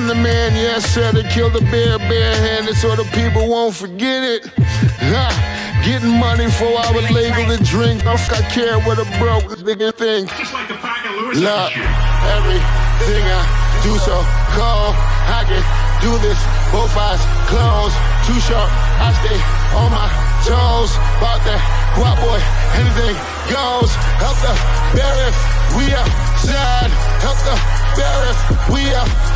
I'm the man, yes sir, to kill the bear barehanded so the people won't forget it. Getting money for our legal to drink. I care what a broke nigga think. Just like the pack of Lewis. Look, everything I do so cold. I can do this, both eyes closed. Too short, I stay on my toes. About that guap boy, anything goes. Help the bear if we outside. Help the bear if we outside.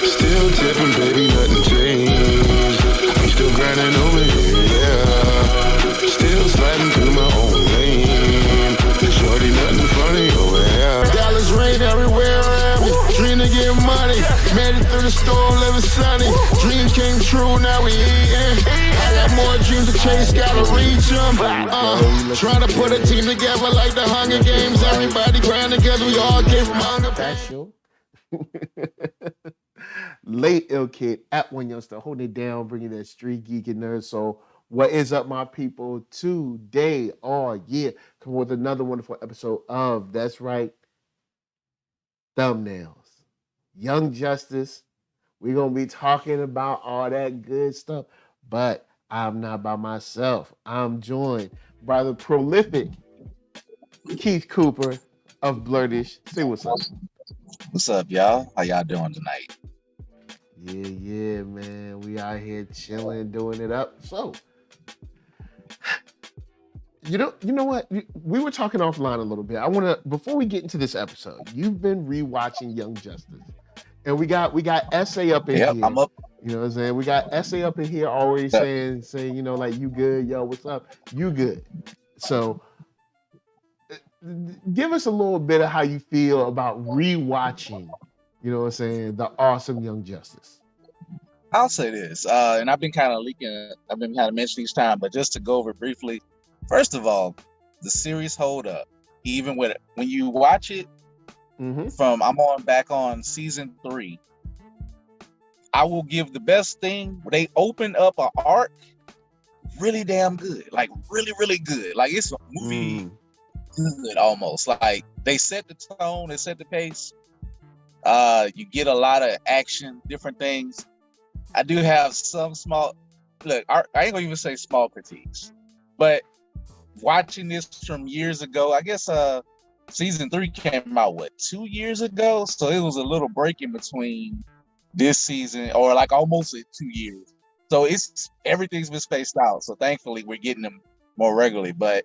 Still tipping, baby, nothing changed. I'm still grinding over here, yeah. Still sliding through my own lane. Shorty, nothing funny over here. Dallas rain everywhere around me. Dream to get money. Made it through the storm, living sunny. Dreams came true, now we eating. I got more dreams to chase, gotta reach them. Trying to put a team together like the Hunger Games. Everybody grind together, we all came from hunger. That's you. Late Ill Kid at OneYoungsta, holding it down, bringing that street geek and nerd soul. What is up, my people? Today, come with another wonderful episode of, that's right, Thumbnails. Young Justice. We're going to be talking about all that good stuff, but I'm not by myself. I'm joined by the prolific Keith Cooper of Blerdish. Say what's up. What's up, y'all? How y'all doing tonight? Yeah, man. We out here chilling, doing it up. So, you know what? We were talking offline a little bit. I want to, before we get into this episode, you've been rewatching Young Justice, and we got SA up in here. I'm up. You know what I'm saying? We got SA up in here already saying, you know, like, you good, yo, what's up? You good. So, give us a little bit of how you feel about rewatching, you know what I'm saying, the awesome Young Justice. I'll say this, and I've been kind of mentioning each time, but just to go over briefly, first of all, the series hold up. Even when you watch it from, I'm back on season 3, I will give the best thing, they open up an arc really damn good, like really, really good. Like it's a movie good almost. Like they set the tone, they set the pace. You get a lot of action, different things. I do have some small, I ain't gonna even say small critiques, but watching this from years ago, I guess season 3 came out 2 years ago, so it was a little break in between this season, or like almost 2 years. So everything's been spaced out. So thankfully we're getting them more regularly. But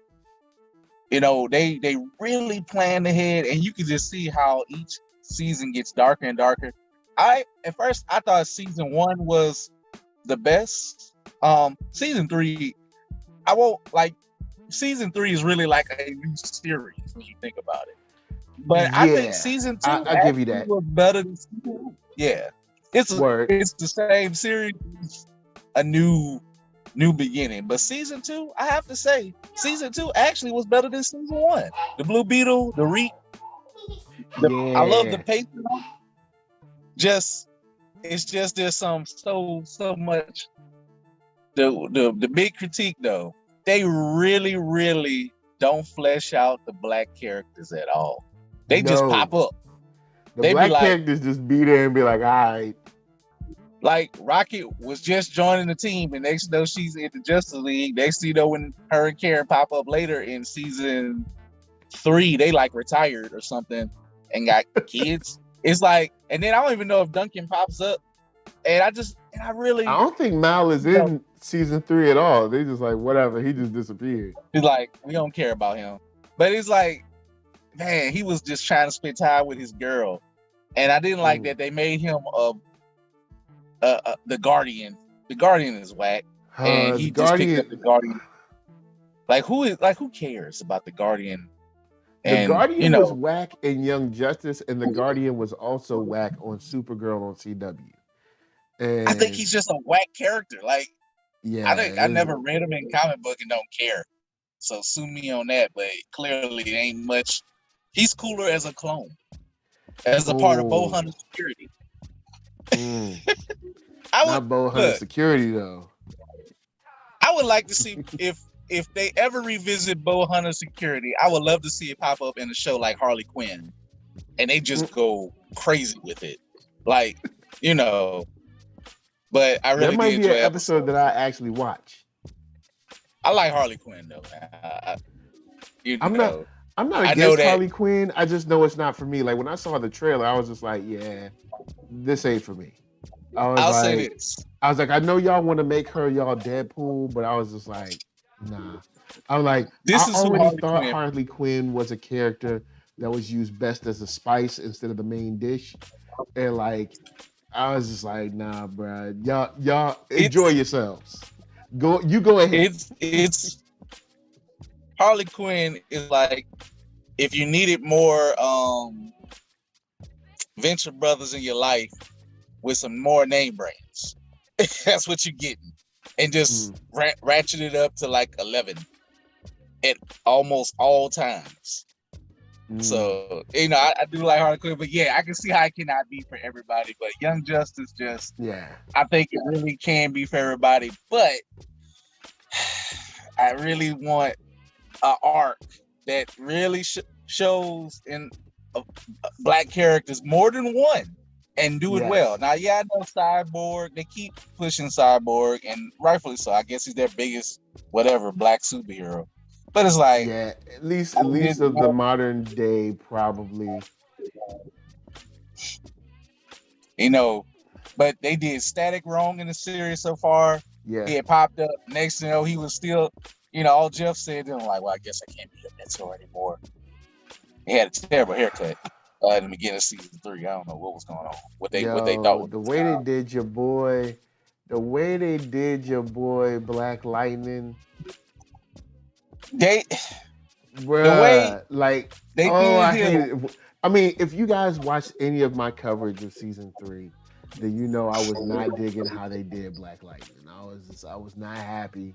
you know, they really planned ahead, and you can just see how each season gets darker and darker. At first I thought season 1 was the best. Season 3, season 3 is really like a new series when you think about it. But I think season 2 I give you that was better than season 1. Yeah. It's the same series, a new beginning. But season 2, I have to say, season 2 actually was better than season 1. The Blue Beetle, the Reek, I love the pacing. It's just there's so much. The big critique though, they really, really don't flesh out the black characters at all. They just pop up. The black characters just be there and be like, all right. Like Rocket was just joining the team, and next know she's in the Justice League. Next when her and Karen pop up later in season 3, they like retired or something and got kids. It's like, and then I don't even know if Duncan pops up. And I don't think Mal is in season 3 at all. They just like, whatever, he just disappeared. It's like, we don't care about him. But it's like, man, he was just trying to spend time with his girl. And I didn't like that they made him the Guardian. The Guardian is whack. And he just picked up the Guardian. Who cares about the Guardian? And, the Guardian was whack in Young Justice, and the Guardian was also whack on Supergirl on CW. And I think he's just a whack character. Like, I never read him in comic book and don't care. So sue me on that, but clearly it ain't much. He's cooler as a clone, as a part of Bowhunter Security. Not Bowhunter Security though. I would like to see if they ever revisit Bowhunter Security. I would love to see it pop up in a show like Harley Quinn, and they just go crazy with it. Like, you know, but I really That might did be an enjoy episode that I actually watch. I like Harley Quinn though. I'm not I know against that Harley Quinn. I just know it's not for me. Like when I saw the trailer, I was just like, yeah, this ain't for me. I'll say this. I was like, I know y'all want to make her y'all Deadpool, but I was just like, nah. I'm like, This I is who already Harley thought Quinn. Harley Quinn was a character that was used best as a spice instead of the main dish. And like, I was just like, nah, bro. Y'all enjoy yourselves. Go ahead. It's Harley Quinn is like if you needed more venture brothers in your life with some more name brands. That's what you're getting. And just ratchet it up to like 11 at almost all times. So, you know, I do like Harley Quinn, but yeah, I can see how it cannot be for everybody. But Young Justice just, I think it really can be for everybody. But I really want an arc that really shows in black characters more than one and do it well. Now, yeah, I know Cyborg, they keep pushing Cyborg, and rightfully so. I guess he's their biggest, whatever, black superhero. But it's like, at least of the modern day, probably. You know, but they did Static wrong in the series so far. Yeah, he had popped up. Next thing you know, he was still, you know, all Jeff said, I'm like, well, I guess I can't be a mentor anymore. He had a terrible haircut in the beginning of season 3. I don't know what was going on. What they thought. The way they did your boy Black Lightning. I hate it. I mean, if you guys watched any of my coverage of season 3, then you know I was not digging how they did Black Lightning. I was not happy.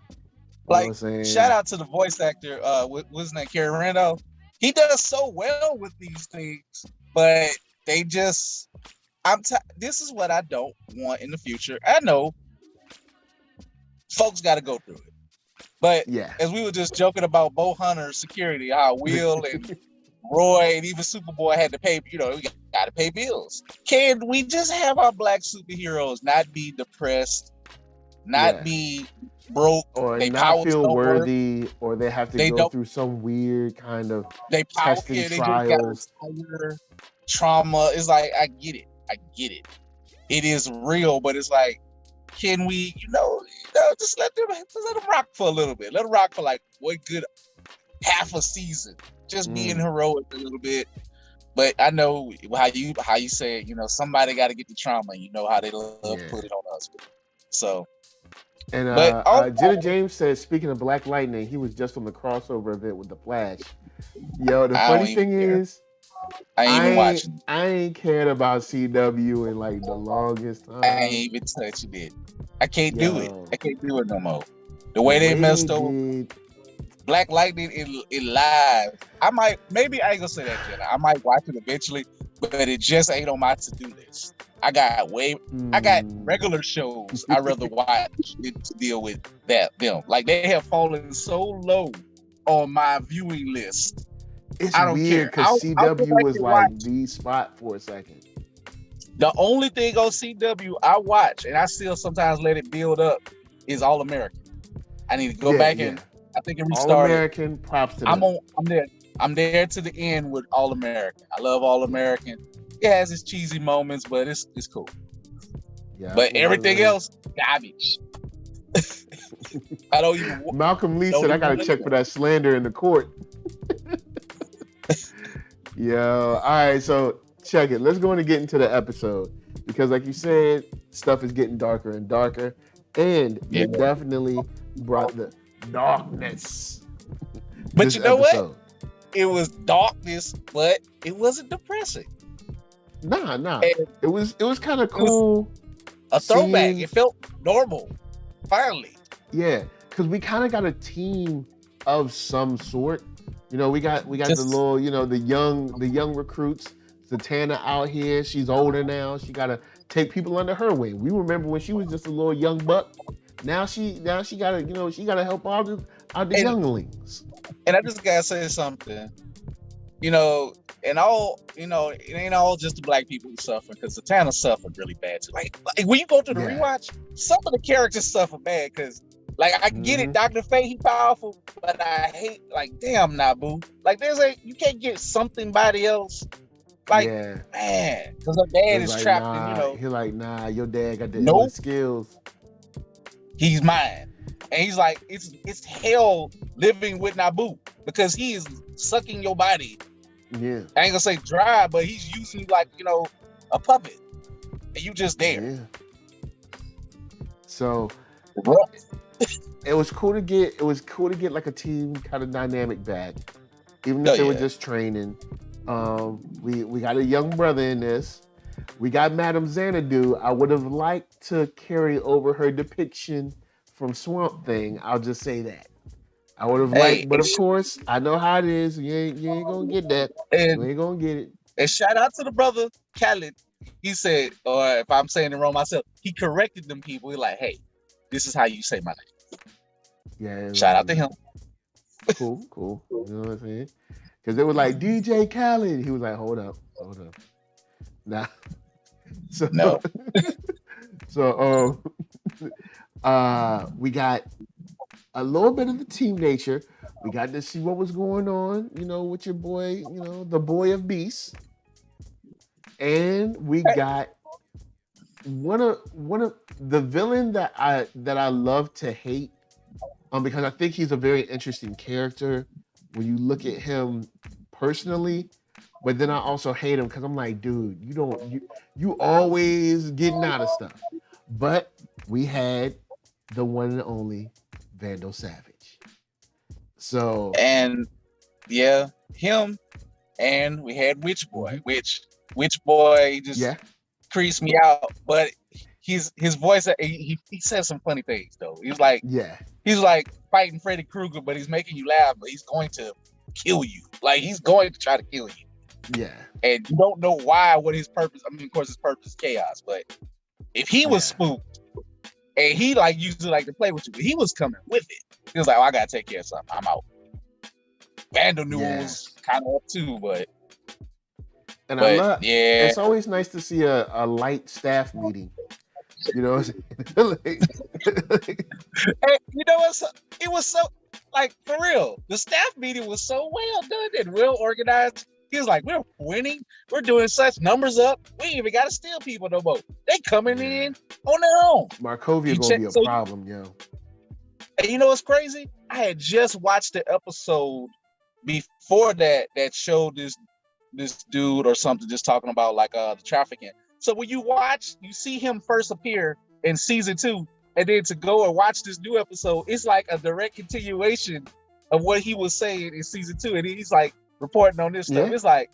Like, shout out to the voice actor, what's his name, Kerry Randall. He does so well with these things, but they just, this is what I don't want in the future. I know folks got to go through it. But as we were just joking about Bo Hunter's security, how Will and Roy and even Superboy had to pay, you know, we got to pay bills. Can we just have our black superheroes not be depressed, not be broke, or they not feel worthy, or they have to go through some weird kind of testing trials? Trauma. It's like, I get it. It is real, but it's like, can we, just let them rock for a little bit. Let them rock for like one good half a season. Just being heroic a little bit. But I know how you say it, somebody got to get the trauma. You know how they love to put it on us. So. And Jenna James says, speaking of Black Lightning, he was just on the crossover event with the Flash. Yo, the funny thing is, I ain't even watching. I ain't cared about CW in like the longest time. I ain't even touching it. I can't do it. I can't do it no more. The way they messed over Black Lightning in live. Maybe I ain't gonna say that, Jenna. I might watch it eventually, but it just ain't on my to-do list. I got regular shows I'd rather watch than to deal with them. Like, they have fallen so low on my viewing list. It's weird because CW was like the spot for a second. The only thing on CW I watch, and I still sometimes let it build up, is All American. I need to go back and I think it restarted. All American, props to them. I'm there to the end with All American. I love All American. It has its cheesy moments, but it's cool. Yeah, but everything else, garbage. I don't even. Malcolm Lee said, I gotta check for that slander in the court. Yo, all right, so check it. Let's go and get into the episode, because like you said, stuff is getting darker and darker, and it definitely brought the darkness. But you know what? It was darkness, but it wasn't depressing. Nah. It was kind of cool. A throwback. It felt normal. Finally. Yeah, because we kind of got a team of some sort. We got the little, the young recruits. Zatanna out here. She's older now. She gotta take people under her wing. We remember when she was just a little young buck. Now she gotta, she gotta help all the younglings. And I just gotta say something. and all, you know, it ain't all just the black people who suffer, because Zatanna suffered really bad too. Like when you go to the rewatch, some of the characters suffer bad, because like I get it, Dr. Fate, he powerful, but I hate, like, damn, Nabu. Like you can't get somebody else. Like, man, because her dad is like, trapped in, you know. He's like, nah, your dad got the skills. He's mine. And he's like, it's hell living with Nabu, because he is sucking your body. Yeah. I ain't gonna say dry, but he's using you like, you know, a puppet. And you just there. Yeah. So it was cool to get like a team kind of dynamic back. Even if they were just training. We got a young brother in this. We got Madame Xanadu. I would have liked to carry over her depiction from Swamp Thing. I'll just say that. I would have liked, but of course, I know how it is. You ain't gonna get that. You ain't gonna get it. And shout out to the brother Khaled. He said, or if I'm saying it wrong myself, he corrected them people. He's like, hey, this is how you say my name. Yeah. Shout out to him. Cool. You know what I'm saying? Because they were like, DJ Khaled. He was like, hold up. Nah. So, no. So we got a little bit of the team nature. We got to see what was going on, you know, with your boy, you know, the boy of beasts. And we got one of the villain that I love to hate, because I think he's a very interesting character when you look at him personally, but then I also hate him because I'm like, dude, you always getting out of stuff. But we had the one and only Vandal Savage. So, and yeah, him, and we had Witch Boy. Witch Boy just creased me out, but his voice, he said some funny things though. He's like fighting Freddy Krueger, but he's making you laugh, but he's going to kill you. Like, he's going to try to kill you. Yeah. And you don't know why, what his purpose. I mean, of course, his purpose is chaos, but if he was spooked and he like used to like to play with you, but he was coming with it. He was like, oh, I gotta take care of something. I'm out. Vandal knew it was kind of up too, but I love, it's always nice to see a light staff meeting. You know what I'm saying? Hey, you know what? It was so, like, for real. The staff meeting was so well done and well organized. He was like, we're winning. We're doing such numbers up. We ain't even got to steal people no more. They coming in on their own. Markovia gonna be a problem, yo. And you know what's crazy? I had just watched the episode before that showed this dude or something just talking about like the trafficking. So when you watch, you see him first appear in season 2, and then to go and watch this new episode, it's like a direct continuation of what he was saying in season 2, and he's like reporting on this stuff. It's like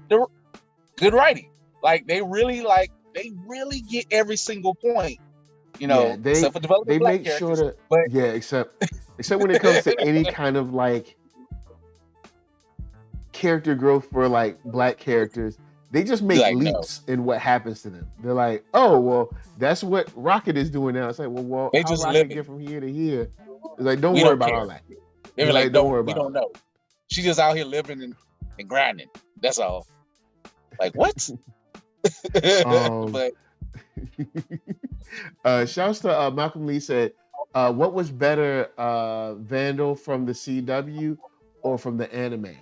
good writing. Like they really get every single point. You know, except for developing black characters. Sure to, except when it comes to any kind of like character growth for like black characters, they just make leaps in what happens to them. They're like, oh, well, that's what Rocket is doing now. It's like, well, they how just Rocket get from here to here? It's like, don't worry about all that. They were like, don't worry about it. We don't know. She's just out here living and grinding. That's all. Like, what? But shouts to Malcolm Lee said, what was better, Vandal from the CW or from the anime?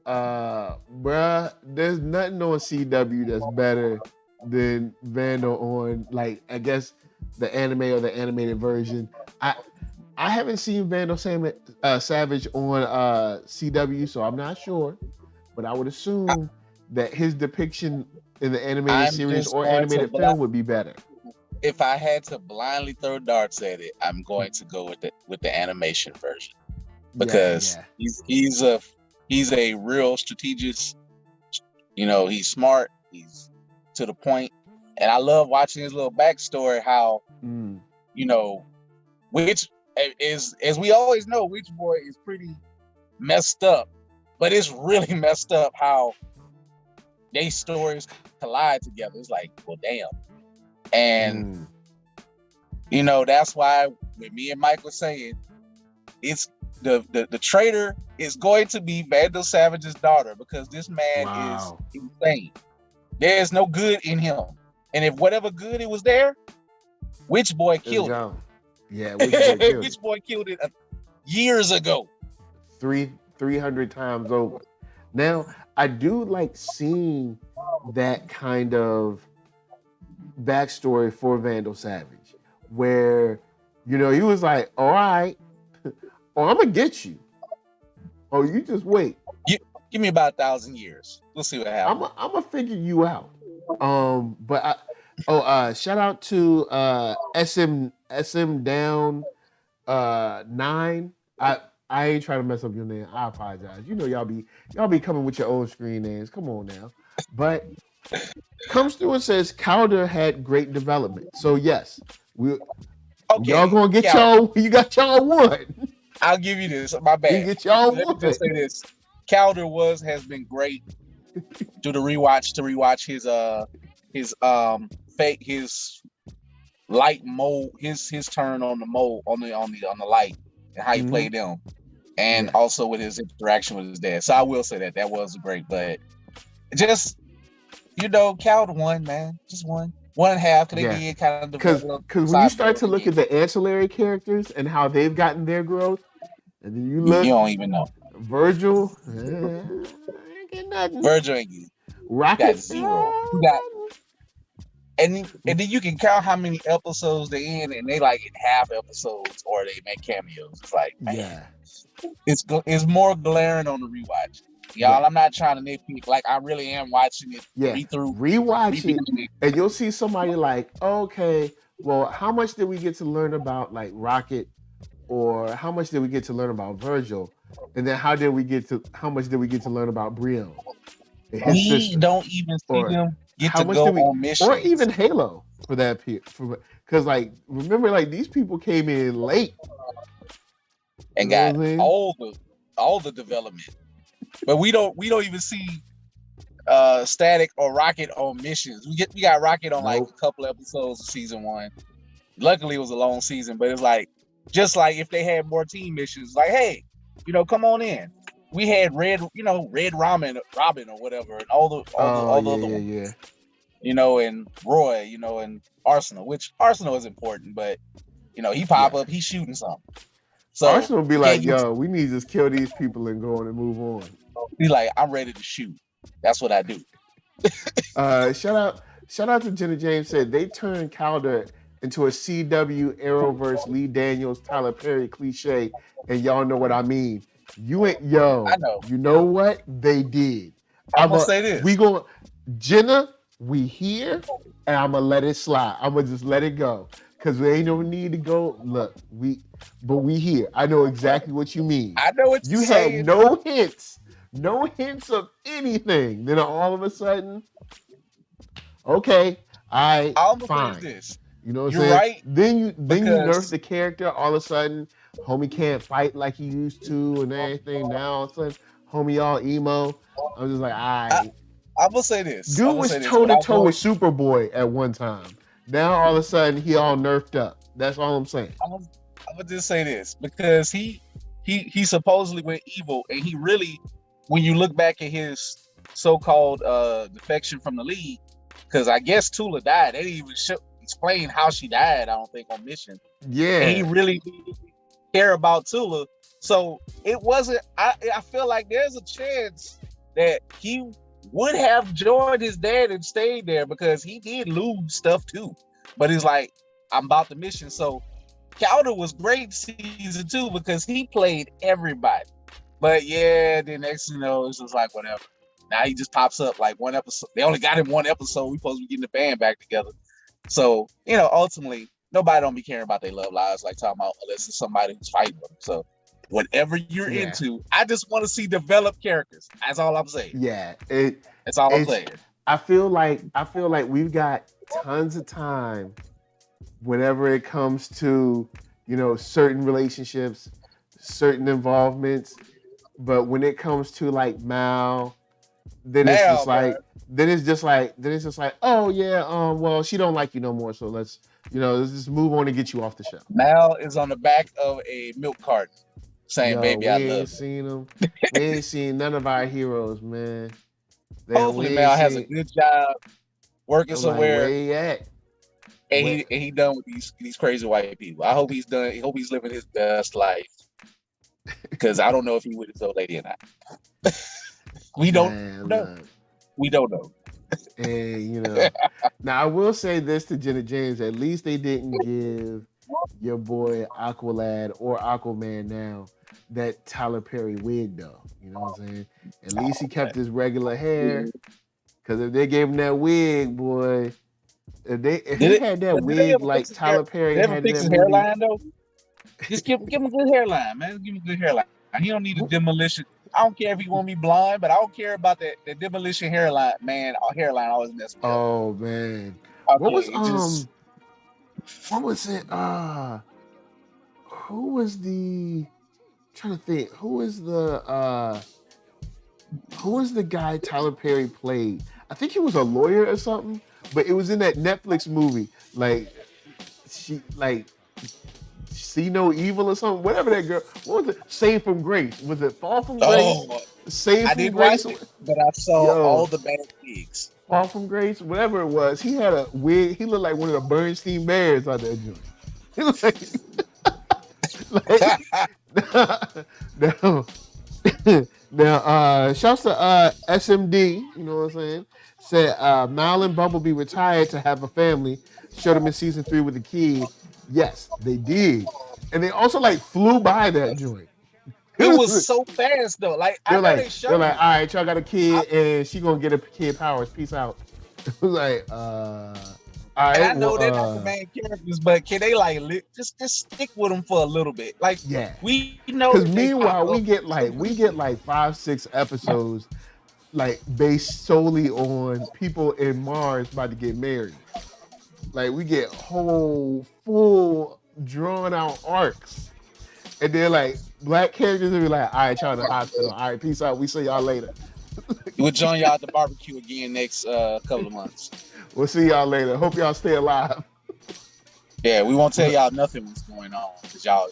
Bruh, there's nothing on CW that's better than Vandal on, like, I guess the anime or the animated version. I haven't seen Vandal Savage on CW, so I'm not sure, but I would assume that his depiction in the animated series or animated film would be better. If I had to blindly throw darts at it, I'm going to go with the animation version, because he's a real strategist. You know, he's smart. He's to the point, and I love watching his little backstory. How you know, which is, as we always know, Witch Boy is pretty messed up, but it's really messed up how they stories collide together. It's like, well, damn. And you know, that's why when me and Mike were saying, it's the traitor is going to be Vandal Savage's daughter, because this man is Wow. insane. There is no good in him, and if whatever good it was there, Witch Boy Let's killed it. go. Yeah, Witch Boy killed Witch it. Boy killed it years ago. 300 times over. Now, I do like seeing that kind of backstory for Vandal Savage, where, you know, he was like, all right, oh, I'm gonna get you. Oh, you just wait. Give me about 1,000 years. We'll see what happens. I'm gonna figure you out. But shout out to SM Down 9. I ain't trying to mess up your name. I apologize. You know y'all be coming with your own screen names. Come on now. But comes through and says Calder had great development. So yes, y'all gonna get y'all. You got y'all one. I'll give you this. My bad. You get y'all Let one. me just say this. Calder has been great to rewatch his light mold, his turn on the mold on the light and how he played them, and also with his interaction with his dad. So I will say that was great, but just, you know, Calder won, man, just one and a half. Because they did kind of because when you start to look at the ancillary characters and how they've gotten their growth, and then you look, you don't even know. Virgil, ain't get nothing. Virgil ain't get Rocket got zero. You got, and then you can count how many episodes they in, and they like in half episodes or they make cameos. It's like, man, it's more glaring on the rewatch. Y'all, I'm not trying to nitpick. Like, I really am watching it. Rewatch it, and you'll see somebody like, okay, well, how much did we get to learn about like Rocket, or how much did we get to learn about Virgil, and then how much did we get to learn about Brion? We don't even see them get to go on missions, or even Halo for that period. Because like, remember, like these people came in late and got all the development. But we don't even see Static or Rocket on missions. We got Rocket on like a couple episodes of season 1. Luckily, it was a long season, but it's like, just like if they had more team missions, like, hey, you know, come on in. We had Red Robin or whatever, and all the other ones, you know, and Roy, you know, and Arsenal, which Arsenal is important, but you know, he pop up, he's shooting something. So Arsenal be like, yo, we need to just kill these people and go on and move on. He's like, I'm ready to shoot. That's what I do. Shout out to Jenna James, said they turned Calder into a CW Arrowverse Lee Daniels Tyler Perry cliche, and y'all know what I mean. I know. You know what they did. I'm gonna say this. Jenna, we here, and I'm gonna let it slide. I'm gonna just let it go, because we ain't no need to go. Look, we here. I know exactly what you mean. I know what you're saying. Had no hints of anything. Then all of a sudden, okay, fine. This. You know what I'm saying? Right. Then you nerf the character. All of a sudden, homie can't fight like he used to and everything. Now all of a sudden, homie all emo. I'm just like, I'm gonna say this. Dude was toe to toe with Superboy at one time. Now all of a sudden, he all nerfed up. That's all I'm saying. I'm gonna just say this, because he supposedly went evil, and he really, when you look back at his so-called defection from the League, because I guess Tula died. They didn't even explain how she died, I don't think, on mission. Yeah. And he really didn't care about Tula. So it wasn't, I feel like there's a chance that he would have joined his dad and stayed there, because he did lose stuff too. But he's like, I'm about the mission. So Calder was great season 2 because he played everybody. But yeah, then next thing you know, it's just like whatever. Now he just pops up like one episode. They only got him one episode. We supposed to be getting the band back together. So, you know, ultimately, nobody don't be caring about their love lives like talking about, unless it's somebody who's fighting them. So whatever you're into, I just want to see developed characters. That's all I'm saying. Yeah. That's all I'm saying. I feel like we've got tons of time whenever it comes to, you know, certain relationships, certain involvements. But when it comes to like Mal, then it's just like, oh yeah, well, she don't like you no more, so let's just move on and get you off the show. Mal is on the back of a milk carton. saying, Yo, "Baby, we I ain't love you." seen them. We ain't seen none of our heroes, man. Hopefully, We ain't Mal has a seen. good job working I'm like, where somewhere, he at? and Where? he done with these crazy white people. I hope he's done. I hope he's living his best life, because I don't know if he with his old lady or not. We don't Man, know. look. We don't know. And now I will say this to Jenna James: at least they didn't give your boy Aqualad or Aquaman now that Tyler Perry wig, though. You know what I'm saying? At least he kept his regular hair. Because if they gave him that wig, boy, if he had that Did they wig ever like fix his hair? Tyler Perry Did they ever had in fix that his movie, hairline though? Just give him a good hairline, man. Give him a good hairline. He don't need a demolition. I don't care if he want me blind, but I don't care about that demolition hairline, man. Our hairline always mess me up. oh man, Okay, it just what was it? Who was the? I'm trying to think. Who was the guy Tyler Perry played? I think he was a lawyer or something, but it was in that Netflix movie, like See No Evil or something. Whatever that girl. What was it? Saved from Grace. Was it Fall from Grace? Saved I from didn't Grace. watch it, but I saw all the bad gigs. Fall from Grace. Whatever it was. He had a wig. He looked like one of the Bernstein Bears out there joint. He looked now, shouts to SMD, you know what I'm saying? Said Mal and Bumblebee retired to have a family. Showed him in season 3 with a kid. Yes, they did. And they also like flew by that joint. It was so fast though. Like I know they showed. They're like, all right, y'all got a kid, and she gonna get a kid powers. Peace out. Like, all right. And I know they're not the main characters, but can they like just stick with them for a little bit? Like, yeah, we know. Because meanwhile, we get like 5-6 episodes, like based solely on people in Mars about to get married. Like we get whole full drawn out arcs, and then like black characters will be like, all right, y'all in the hospital. All right, peace out. We see y'all later. We'll join y'all at the barbecue again next couple of months. We'll see y'all later. Hope y'all stay alive. Yeah, we won't tell y'all nothing what's going on because y'all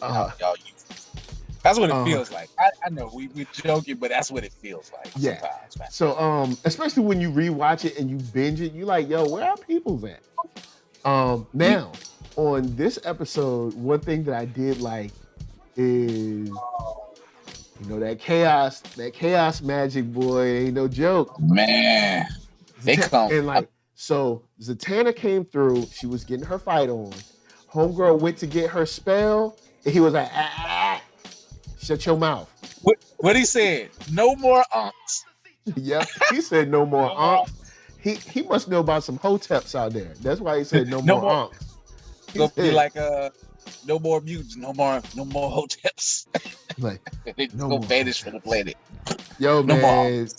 that's what it feels like. I know we're joking, but that's what it feels like sometimes, man. So especially when you rewatch it and you binge it, you like, yo, where are people's at? Now, on this episode, one thing that I did like is, that chaos magic, boy, ain't no joke. Man, they come. And like, so Zatanna came through, she was getting her fight on. Homegirl went to get her spell, and he was like, shut your mouth. What he said? No more unks. Yep, he said no more unks. He must know about some hoteps out there. That's why he said no more unks. He'll be like, no more mutants, no more hoteps. Like, they go vanish from the planet. Yo, no man.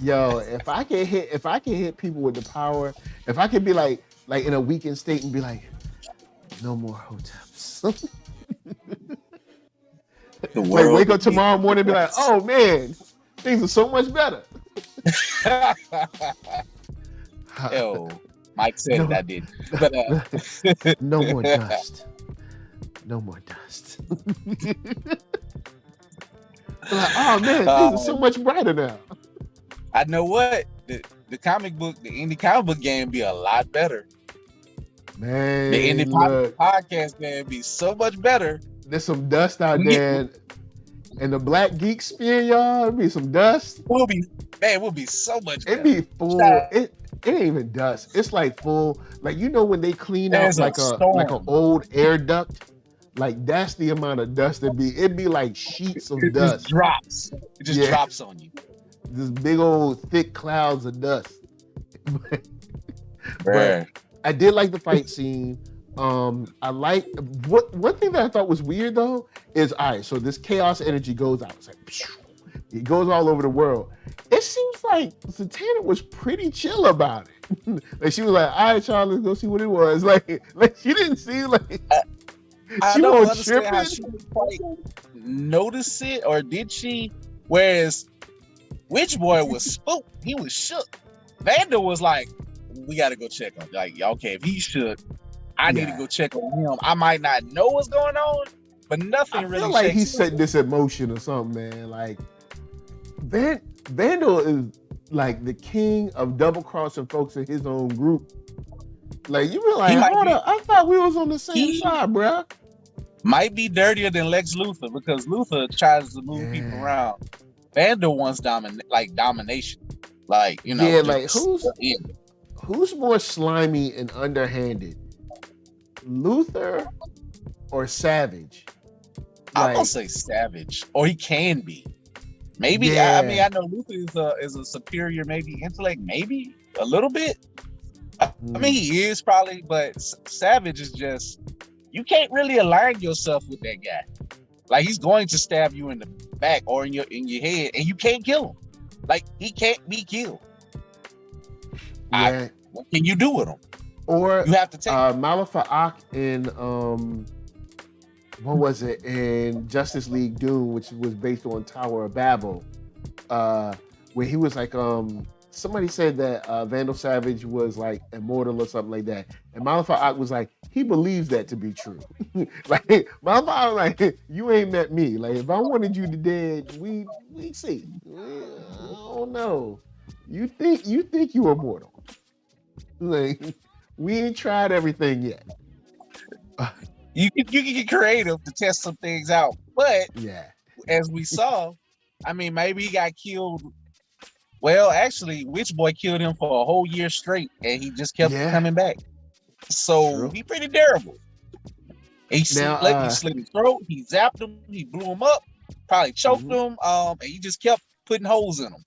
Yo, if I can hit people with the power, if I can be like in a weakened state and be like, no more hoteps. Like wake up tomorrow morning and be like, oh man, things are so much better. Yo, Mike said it, I did. But no more dust. No more dust. Like, oh man, things are so much brighter now. I know what the comic book, the indie comic book game be a lot better. Man, the indie podcast game be so much better. There's some dust out there, and the Black Geek Spear, y'all. It'd be some dust. We'll be so much better. It'd be full. It ain't even dust. It's like full. Like when they clean out like an old air duct. Like that's the amount of dust it'd be like sheets of dust. It just drops on you. This big old thick clouds of dust. But I did like the fight scene. I like one thing that I thought was weird though is so this chaos energy goes out. It's like it goes all over the world. It seems like Zatanna was pretty chill about it. Like she was like, all right, y'all, let's go see what it was. Like she didn't see I don't understand how she didn't quite notice it, or did she? Whereas Witch Boy was spooked. He was shook. Vanda was like, we got to go check on. Like, okay, if he shook, I need to go check on him. I might not know what's going on, but nothing I really feel like shakes he Luther. set this in motion or something, man. Like Vandal is like the king of double crossing folks in his own group. Like you be like, hold up, I thought we was on the same side, bruh. Might be dirtier than Lex Luthor because Luthor tries to move people around. Vandal wants domination. Like, you know, like who's more slimy and underhanded? Luther or Savage? I'm gonna say Savage, or he can be. Maybe I mean I know Luther is a superior, maybe intellect, maybe a little bit. I mean he is probably, but Savage is just, you can't really align yourself with that guy. Like he's going to stab you in the back or in your head, and you can't kill him. Like he can't be killed. Yeah. What can you do with him? Or you have to take Malafa'ak in what was it, in Justice League Doom, which was based on Tower of Babel, where he was like somebody said that Vandal Savage was like immortal or something like that, and Malafa'ak was like, he believes that to be true. Like Malafa'ak, like, you ain't met me. Like if I wanted you to dead, we see. I don't know. You think you immortal? Like we ain't tried everything yet. You can get creative to test some things out, but as we saw, I mean, maybe he got killed. Well, actually, Witch Boy killed him for a whole year straight, and he just kept coming back. So he pretty terrible. He slit his throat, he zapped him, he blew him up, probably choked him, and he just kept putting holes in him.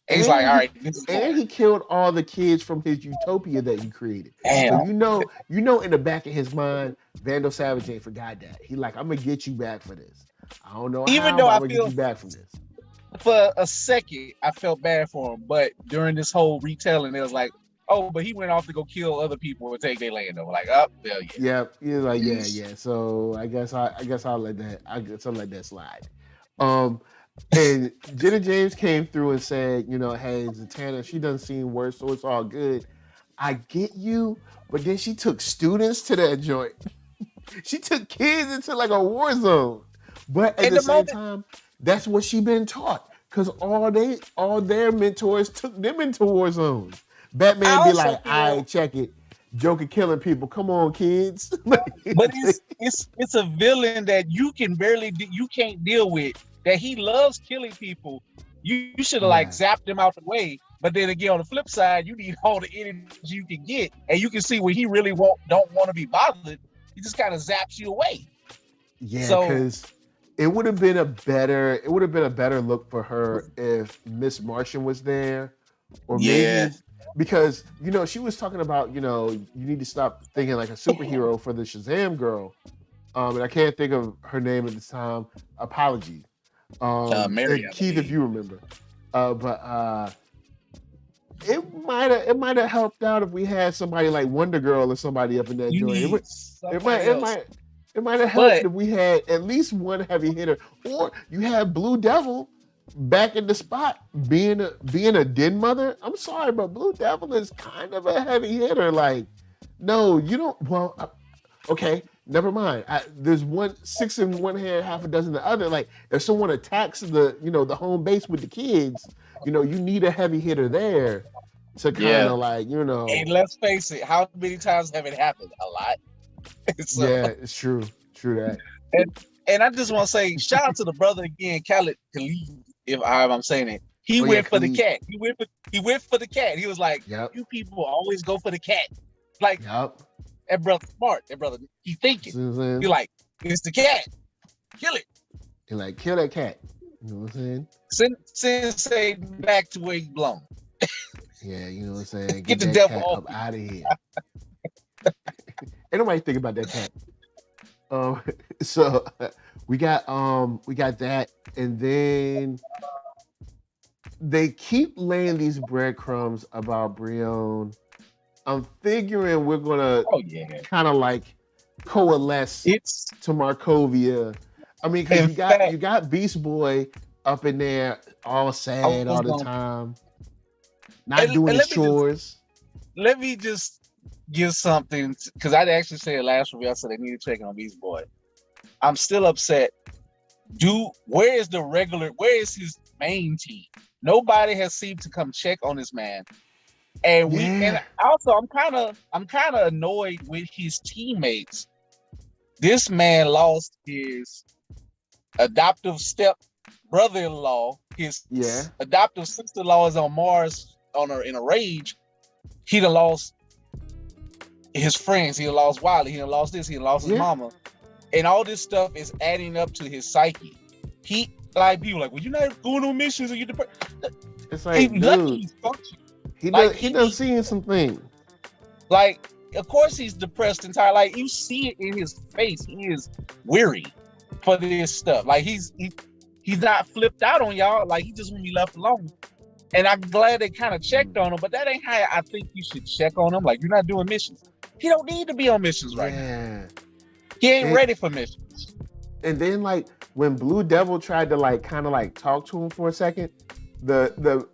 And he's like, all right, this is and he killed all the kids from his utopia that he created. Damn. So you know in the back of his mind, Vandal Savage ain't forgot that. He like, I'm gonna get you back for this. I don't know Even how, though but I I'm gonna get you back from this. For a second, I felt bad for him, but during this whole retelling, it was like, oh, but he went off to go kill other people and take their land. Though, like, oh, well, yeah. He's like, yeah. So I guess I'll let that slide. And Jenna James came through and said, you know, hey, Zatanna, she doesn't seem worse, so it's all good. I get you, but then she took students to that joint. She took kids into like a war zone. But at the same time, that's what she been taught. Because all their mentors took them into war zones. Batman be like, I check it. Joker killing people. Come on, kids. But it's a villain that you can't deal with. That he loves killing people. You should have like zapped him out the way. But then again, on the flip side, you need all the energy you can get, and you can see when he really don't want to be bothered. He just kind of zaps you away. Yeah, because it would have been a better look for her if Miss Martian was there, or maybe because you know she was talking about, you know, you need to stop thinking like a superhero for the Shazam girl, and I can't think of her name at this time. Apology. Mary, Keith, if you remember, but it might have helped out if we had somebody like Wonder Girl or somebody up in that joint. It might have helped if we had at least one heavy hitter, or you had Blue Devil back in the spot being a den mother. I'm sorry, but Blue Devil is kind of a heavy hitter. Like, no, you don't. Well, okay. Never mind. There's 6 in one hand, half a dozen in the other. Like if someone attacks the home base with the kids, you know, you need a heavy hitter there to kind of like, you know. And let's face it, how many times have it happened? A lot. So, yeah, it's true. True that. And I just want to say, shout out to the brother again, Khalid, if I'm saying it. He went for the cat. He went for the cat. He was like, you people always go for the cat. Like, that brother smart. That brother, he thinking. He like, it's the cat. Kill it. He like, kill that cat. You know what I'm saying? Send say back to where he belong. Yeah, you know what I'm saying? Get the devil cat up out of here. Ain't nobody think about that cat. So we got that, and then they keep laying these breadcrumbs about Brion. I'm figuring we're gonna kind of like coalesce to Markovia. I mean, because you got Beast Boy up in there all sad all the time, not doing his chores. Let me just give something, because I actually said last week, I said they need to check on Beast Boy. I'm still upset. Where is his main team? Nobody has seemed to come check on this man. And also I'm kind of annoyed with his teammates. This man lost his adoptive step brother-in-law. His adoptive sister-in-law is on Mars in a rage. He done lost his friends. He done lost Wiley. He done lost this. He done lost his mama. And all this stuff is adding up to his psyche. He like people like, well, you're not going on missions or you're depressed. It's like, dude, he done seeing some things. Like, of course he's depressed entirely. Like, you see it in his face. He is weary for this stuff. Like, he's not flipped out on y'all. Like, he just want to be left alone. And I'm glad they kind of checked on him, but that ain't how I think you should check on him. Like, you're not doing missions. He don't need to be on missions right now. He ain't ready for missions. And then, like, when Blue Devil tried to, like, kind of, like, talk to him for a second,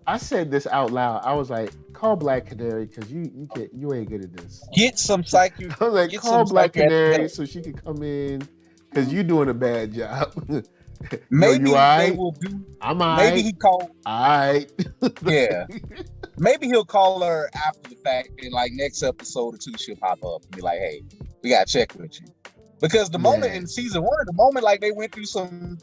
I said this out loud. I was like, call Black Canary, because you ain't good at this. Get some psyche. I was like, call Black Canary so she can come in, because you're doing a bad job. Maybe you they will do. I'm all right. Maybe he called. All right. Yeah. Maybe he'll call her after the fact, and like next episode or two, she'll pop up and be like, "Hey, we gotta check with you." Because the moment in season 1, the moment like they went through some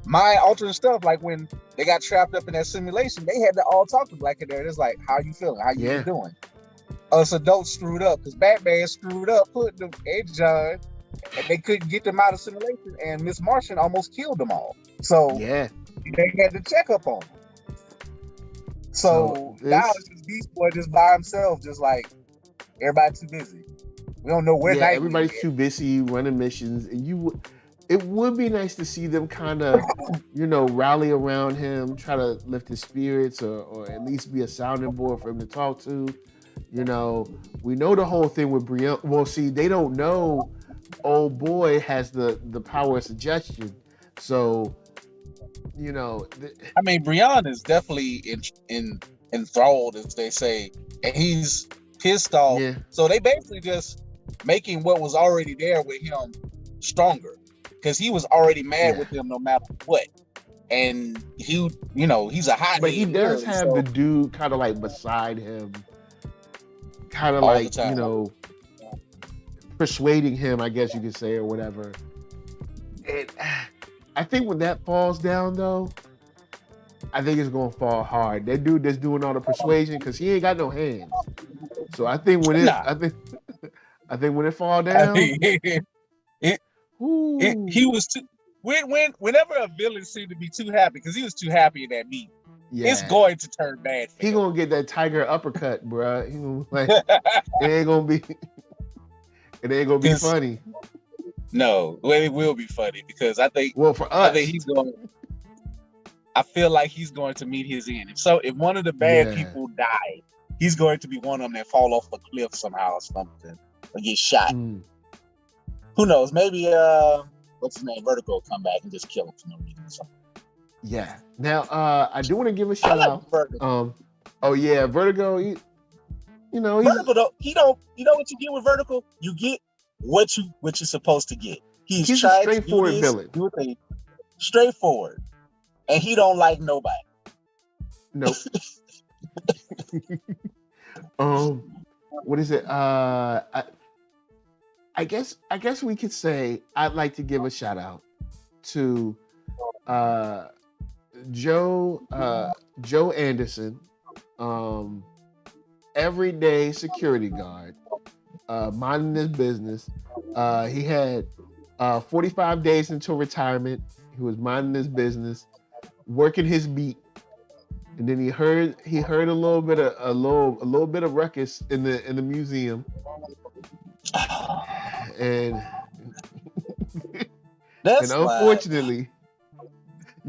mind altering stuff, like when they got trapped up in that simulation, they had to all talk to Black Canary. It's like, "How you feeling? How you doing?" Us adults screwed up because Batman screwed up, put the edge on. And they couldn't get them out of simulation, and Miss Martian almost killed them all. So they had to check up on them. So now it's just Beast Boy just by himself, just like everybody too busy. We don't know where. Everybody's too busy running missions, and it would be nice to see them kind of, rally around him, try to lift his spirits, or at least be a sounding board for him to talk to. We know the whole thing with Brianna. Well, see, they don't know. Old boy has the power of suggestion, so I mean, Brianna is definitely enthralled, as they say, and he's pissed off. So they basically just making what was already there with him stronger, because he was already mad with them no matter what. And he's a hot. But he does have the dude kind of like beside him, kind of like persuading him, I guess you could say, or whatever. And I think when that falls down, though, I think it's gonna fall hard. That dude that's doing all the persuasion, because he ain't got no hands. So I think when I think when it fall down, he was too. Whenever a villain seemed to be too happy, because he was too happy in that meeting, it's going to turn bad. He gonna get that tiger uppercut, bruh. He gonna, like, it ain't gonna be. It ain't gonna be funny. No, it will be funny, because I think. Well, for us, I feel like he's going to meet his end. If one of the bad people die, he's going to be one of them that fall off a cliff somehow or something, or get shot. Who knows? Maybe what's his name? Vertigo will come back and just kill him for no reason or something. Yeah. Now, I do want to give a shout out. Vertigo. Vertigo. Vertigo, you know what you get with Vertigo? You get what you're supposed to get. He's a straightforward villain. Straightforward. And he don't like nobody. Nope. What is it? I guess we could say I'd like to give a shout out to Joe Anderson, everyday security guard, minding his business. He had 45 days until retirement. He was minding his business, working his beat, and then he heard a little bit of ruckus in the museum, and unfortunately,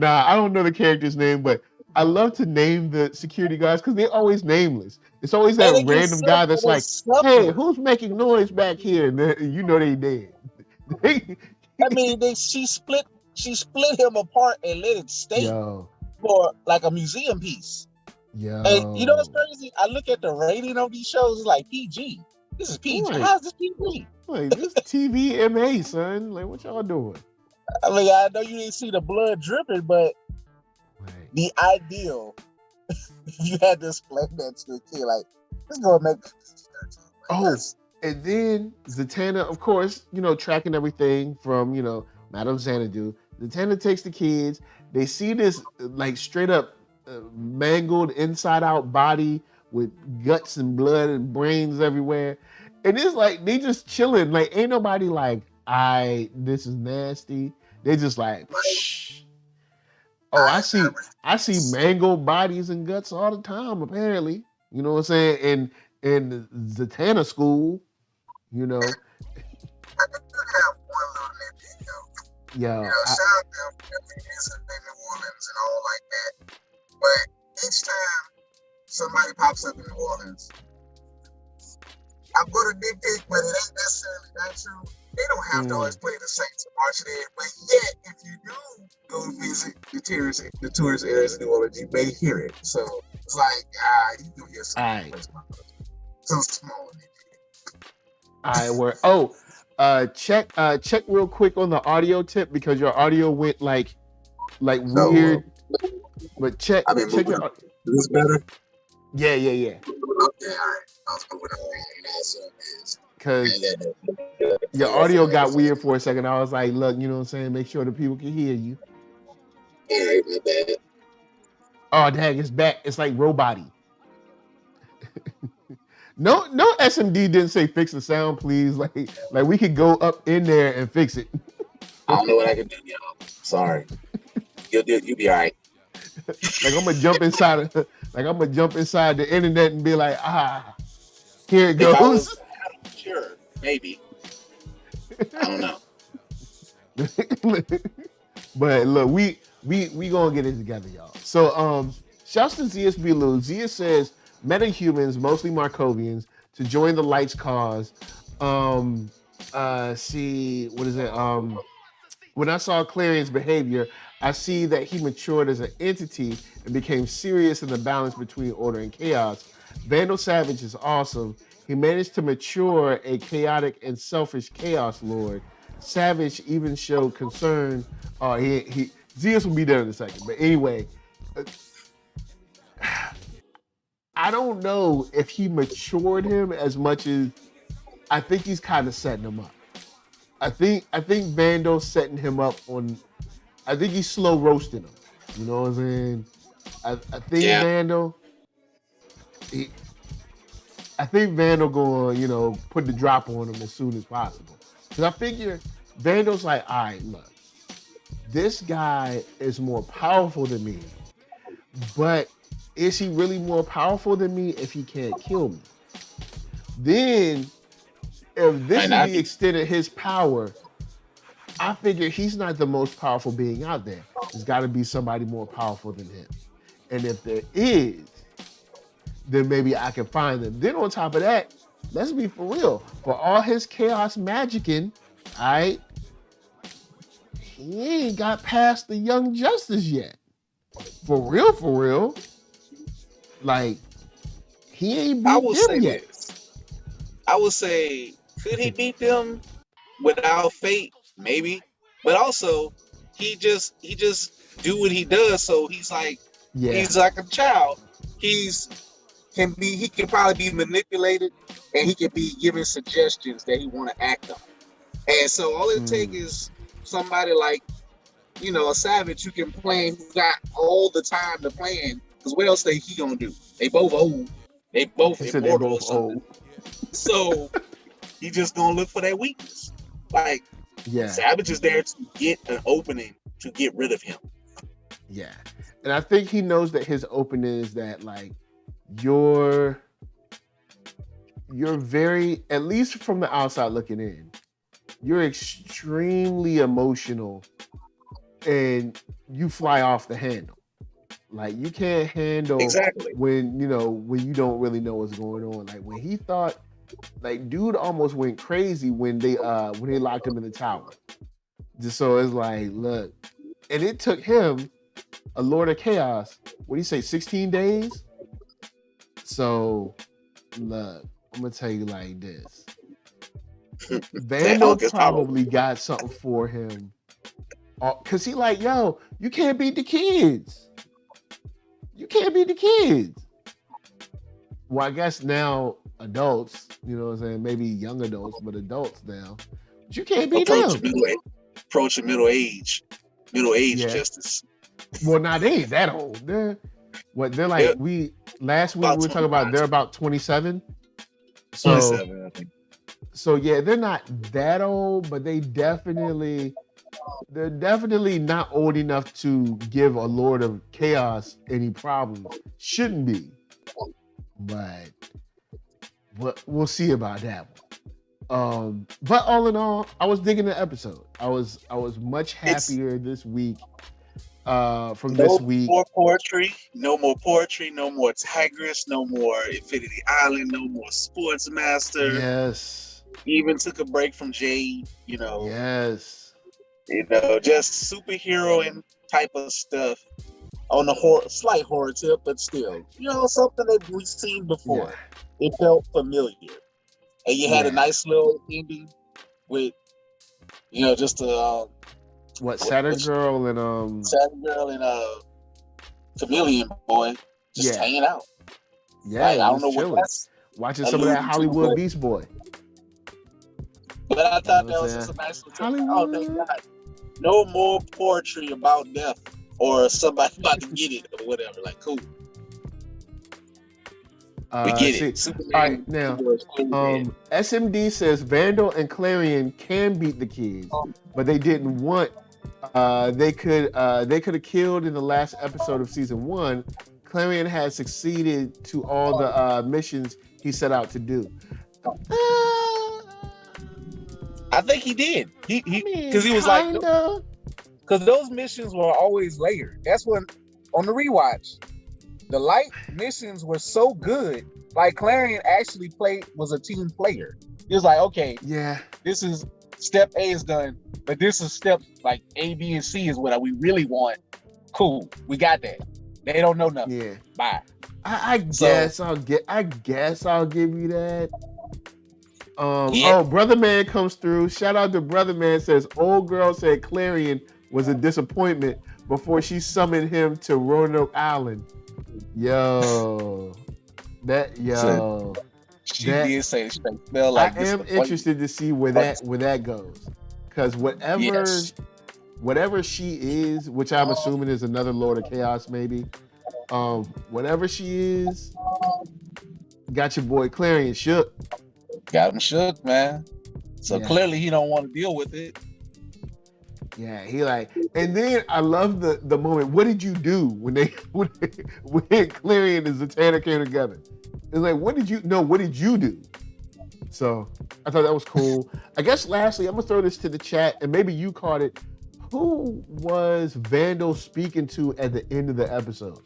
I don't know the character's name, but I love to name the security guards because they're always nameless. It's always that random guy that's like, "Hey, who's making noise back here?" And then, they dead. I mean, she split him apart and let it stay for like a museum piece. Yeah. And you know what's crazy? I look at the rating of these shows, it's like PG. This is PG. Like, How's this PG? Like, this TVMA, son. Like, what y'all doing? I mean, I know you didn't see the blood dripping, but the ideal, you had to explain that to a kid. Like, let's go and make. Oh, and then Zatanna, of course, tracking everything from, Madame Xanadu. Zatanna takes the kids. They see this, like, straight up mangled inside out body with guts and blood and brains everywhere. And it's like, they just chilling. Like, ain't nobody like, this is nasty. They just like, shh. Oh, I see mangled bodies and guts all the time, apparently. You know what I'm saying? In the Zatanna school, I do have one little nitpick, though. Yeah. Shout out to them in New Orleans and all like that. But each time somebody pops up in New Orleans, I'm going to nitpick, but it ain't necessarily not true. They don't have to always play the Saints and march there, but yet, if you do go visit the tourist areas in New Orleans, you may hear it. So it's like, you can hear something. So small. Check real quick on the audio tip because your audio went like weird. But check your. Is this better? Yeah. Okay, all right. I was moving on. Because your audio got weird for a second. I was like, look, you know what I'm saying? Make sure the people can hear you. All right, my bad. Oh, dang, it's back. It's like robot-y. No SMD didn't say fix the sound, please. Like we could go up in there and fix it. I don't know what I can do, y'all. Sorry. You'll be all right. Like I'm gonna jump inside the internet and be like, here it goes. Sure, maybe. I don't know. But look, we gonna get it together, y'all. So shouts to ZSB Lou. Zia says metahumans, mostly Markovians, to join the Light's cause. See, what is it? When I saw Clarion's behavior, I see that he matured as an entity and became serious in the balance between order and chaos. Vandal Savage is awesome. He managed to mature a chaotic and selfish chaos lord. Savage even showed concern. Zeus will be there in a second. But anyway, I don't know if he matured him as much as I think he's kind of setting him up. I think Vandal's setting him up on. I think he's slow roasting him. You know what I'm saying? I think Vandal. I think Vandal going, put the drop on him as soon as possible. Because I figure Vandal's like, all right, look, this guy is more powerful than me, but is he really more powerful than me if he can't kill me? Then, if this is the extent of his power, I figure he's not the most powerful being out there. There's got to be somebody more powerful than him. And if there is, then maybe I can find them. Then on top of that, let's be for real. For all his chaos magicking, all right, he ain't got past the Young Justice yet. For real. Like, he ain't beat them yet. I would say, could he beat them without fate? Maybe. But also, he just do what he does. So he's like, he's like a child. He can probably be manipulated, and he can be given suggestions that he want to act on. And so all it takes is somebody like, a Savage who can plan, who got all the time to plan. Because what else he gonna do? They both old. They both immortal. So he just gonna look for that weakness. Like, Savage is there to get an opening to get rid of him. Yeah. And I think he knows that his opening is that, like, you're very, at least from the outside looking in, you're extremely emotional and you fly off the handle. Like, you can't handle when you don't really know what's going on. Like, when he thought, like, dude almost went crazy when they locked him in the tower. Just so it's like, look, and it took him, a Lord of Chaos, what do you say, 16 days? So, look, I'm gonna tell you like this. That Vandal Hulk is powerful. probably got something for him. Cause he like, yo, you can't beat the kids. You can't beat the kids. Well, I guess now adults, you know what I'm saying? Maybe young adults, but adults now. But you can't beat them. Approaching middle age Yeah. justice. Well, now they ain't that old. They're like last week we were talking about they're about 27. So 27, I think. So yeah, they're not that old, but they're definitely not old enough to give a Lord of Chaos any problems. Shouldn't be. But we'll see about that one. But all in all, I was digging the episode. I was much happier this week. This week. No more poetry, no more Tigris, no more Infinity Island, no more Sportsmaster. Yes. Even took a break from Jade, you know. Yes. You know, just superhero and type of stuff on the slight horror tip, but still, you know, something that we've seen before. Yeah. It felt familiar. And you had a nice little ending with, you know, just a Saturn Girl and Chameleon Boy just hanging out. Yeah, like, I don't know chilling. what that's watching some of that Hollywood Beast Boy. But I thought that was just a nice little oh, thank God. No more poetry about death or somebody about to get it or whatever. Like, cool. We get it. Superman, all right, now, SMD says Vandal and Clarion can beat the kids, but they didn't want. They could have killed in the last episode of season 1. Clarion had succeeded to all the missions he set out to do. I think he did. Because he was like, because those missions were always layered. That's when on the rewatch, the light missions were so good. Like Clarion actually was a team player. He was like, okay, this is step A is done, but this is step like A, B, and C is what we really want. Cool, we got that. They don't know nothing. Yeah, bye. I guess I'll give you that. Oh, Brother Man comes through. Shout out to Brother Man. Says old girl said Clarion was a disappointment before she summoned him to Roanoke Island. Yo. She did say she felt like I am interested to see where that goes. Because whatever she is, which I'm assuming is another Lord of Chaos, maybe. Whatever she is, got your boy Clarion shook. Got him shook, man. So clearly he don't want to deal with it. Yeah, he like, and then I love the moment. What did you do when Clarion and Zatanna came together? It's like, what did you do? So I thought that was cool. I guess lastly, I'm gonna throw this to the chat, and maybe you caught it. Who was Vandal speaking to at the end of the episode?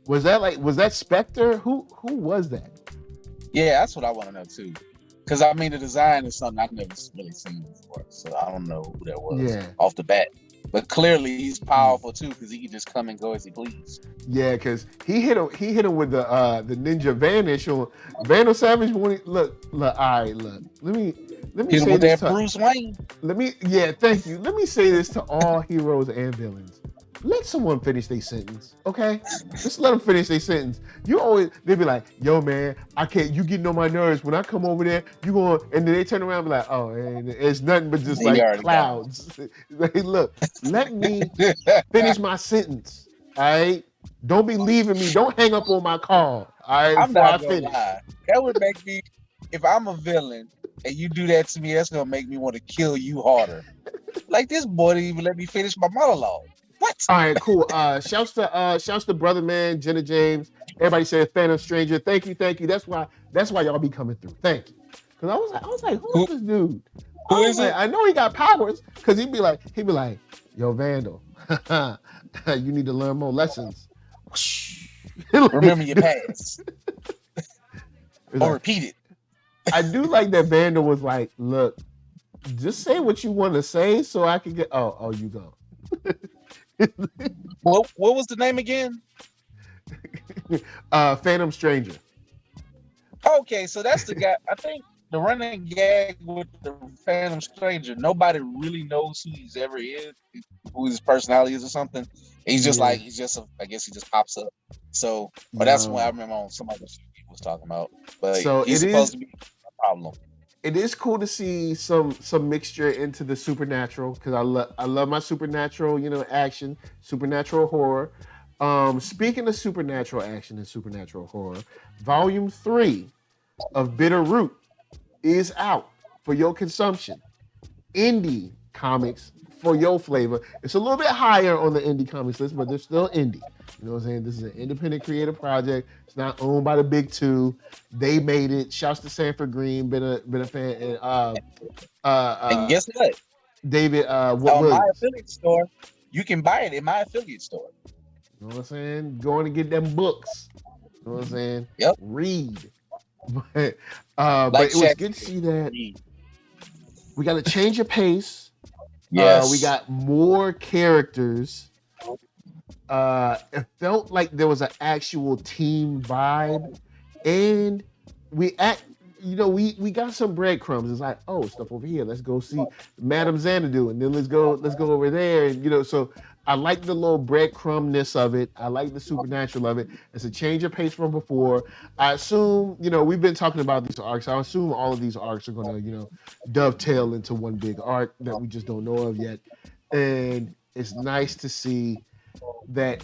Was that Spectre? Who was that? Yeah, that's what I want to know too. Because I mean, the design is something I've never really seen before, so I don't know who that was off the bat. But clearly, he's powerful too because he can just come and go as he please. Yeah, because he hit him with the ninja vanish on Vandal Savage. Look. All right, look. Let me say this to Bruce Wayne. Thank you. Let me say this to all heroes and villains. Let someone finish their sentence, okay? Just let them finish their sentence. They be like, yo, man, I can't, you getting on my nerves. When I come over there, and then they turn around and be like, oh, and it's nothing but just like clouds. Hey, look, let me finish my sentence, all right? Don't be leaving me. Don't hang up on my call, all right, before I finish. That would make me, if I'm a villain and you do that to me, that's going to make me want to kill you harder. Like, this boy didn't even let me finish my monologue. What? All right, cool. Shouts to Brother Man, Jenna James. Everybody said Phantom Stranger. Thank you. That's why y'all be coming through. Thank you. Because I was like, who is this dude? Who is it? I know he got powers. Because he'd be like, yo, Vandal, you need to learn more lessons. Remember your past. Or repeat it. I do like that Vandal was like, look, just say what you want to say so I can get. Oh, you go. What was the name again? Phantom Stranger. Okay, so that's the guy. I think the running gag with the Phantom Stranger. Nobody really knows who he's ever is, who his personality is, or something. He's just Yeah. like I guess he just pops up. So, but that's what I Yo. remember on some other shit he was talking about. But So he's it supposed is to be a problem. it is cool to see some mixture into the supernatural because I love my supernatural, action, supernatural horror. Speaking of supernatural action and supernatural horror, Volume 3 of Bitter Root is out for your consumption. Indie comics for your flavor. It's a little bit higher on the indie comics list, but they're still indie. You know what I'm saying? This is an independent creative project. It's not owned by the big two. They made it. Shouts to Sanford Green. Been a fan. And And guess what? David On my Williams. affiliate store, you can buy it in my affiliate store. You know what I'm saying? Going to get them books. You know what I'm saying? Yep. Read. But Like it was Shaq good to said, see that read. we got to change of pace. Yes. We got more characters. It felt like there was an actual team vibe, and we got some breadcrumbs. It's like, oh, stuff over here. Let's go see Madame Xanadu, and then let's go over there. And so I like the little breadcrumbness of it. I like the supernatural of it. It's a change of pace from before. I assume, we've been talking about these arcs. I assume all of these arcs are going to, dovetail into one big arc that we just don't know of yet. And it's nice to see that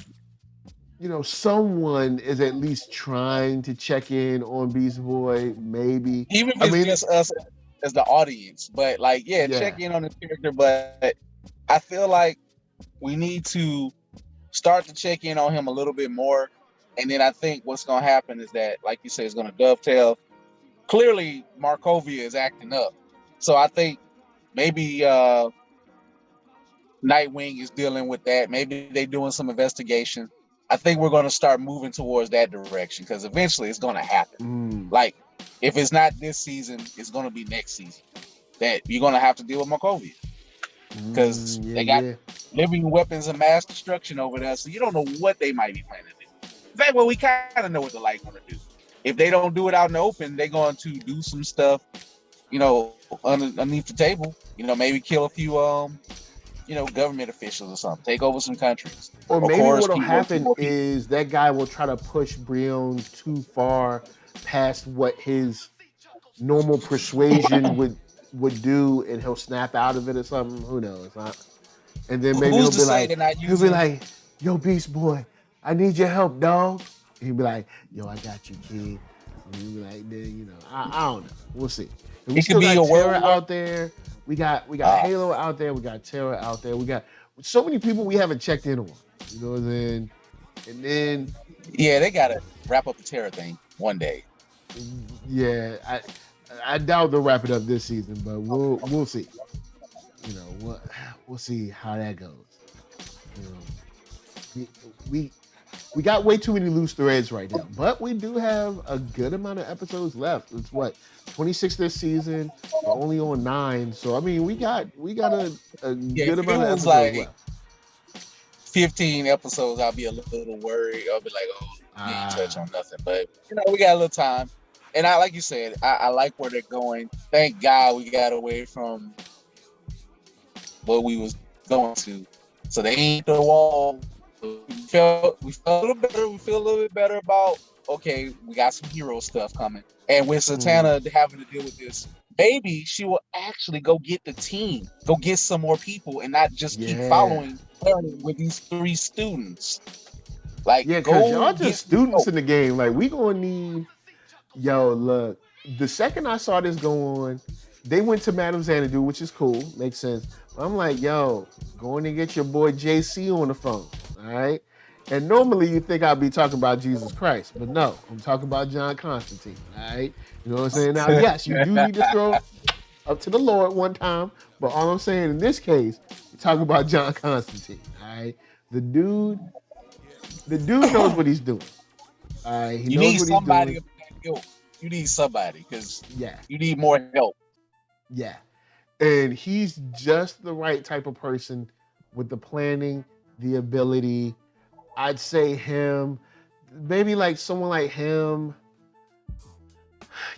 someone is at least trying to check in on Beast Boy, maybe. Even if it's just us as the audience, but check in on the character. But I feel like we need to start to check in on him a little bit more, and then I think what's going to happen is that, like you say, it's going to dovetail. Clearly, Markovia is acting up, so I think maybe Nightwing is dealing with that. Maybe they're doing some investigation. I think we're going to start moving towards that direction because eventually it's going to happen. Like, if it's not this season, it's going to be next season that you're going to have to deal with Markovia because they got living weapons of mass destruction over there. So you don't know what they might be planning to do. In fact, we kind of know what the Light's going to do. If they don't do it out in the open, they're going to do some stuff, underneath the table. Maybe kill a few government officials or something, take over some countries. Or maybe what'll happen is that guy will try to push Brion too far past what his normal persuasion would do, and he'll snap out of it or something. Who knows? Huh? And then maybe he'll be like, yo, Beast Boy, I need your help, dog. And he'll be like, yo, I got you, kid. And he'll be like, then, I don't know. We'll see. And we still got Terra out there. We got Halo out there. We got Terra out there. We got so many people we haven't checked in on. You know what I'm saying? And then they gotta wrap up the Terra thing one day. Yeah, I doubt they'll wrap it up this season, but we'll see. We'll see how that goes. We got way too many loose threads right now, but we do have a good amount of episodes left. It's 26 this season. We're only on 9, so I mean we got a good amount of episodes left. 15 episodes, I'll be a little worried. I'll be like, we didn't touch on nothing, but we got a little time. And like you said, I like where they're going. Thank God we got away from what we was going to. So they ain't the wall. We felt a little better. We feel a little bit better about, okay, we got some hero stuff coming. And with Satana having to deal with this, maybe she will actually go get the team, go get some more people, and not just keep following with these 3 students. Like, because y'all just students in the game. Like, we gonna need. Yo, look. The second I saw this go on, they went to Madame Xanadu, which is cool, makes sense. But I'm like, yo, going to get your boy JC on the phone, all right? And normally you think I'd be talking about Jesus Christ, but no, I'm talking about John Constantine, all right? You know what I'm saying? Now, yes, you do need to throw up to the Lord one time, but all I'm saying in this case, we're talking about John Constantine, all right? The dude knows what he's doing, all right? He knows what he's doing. You need somebody because you need more help. Yeah. And he's just the right type of person with the planning, the ability. I'd say him, maybe like someone like him.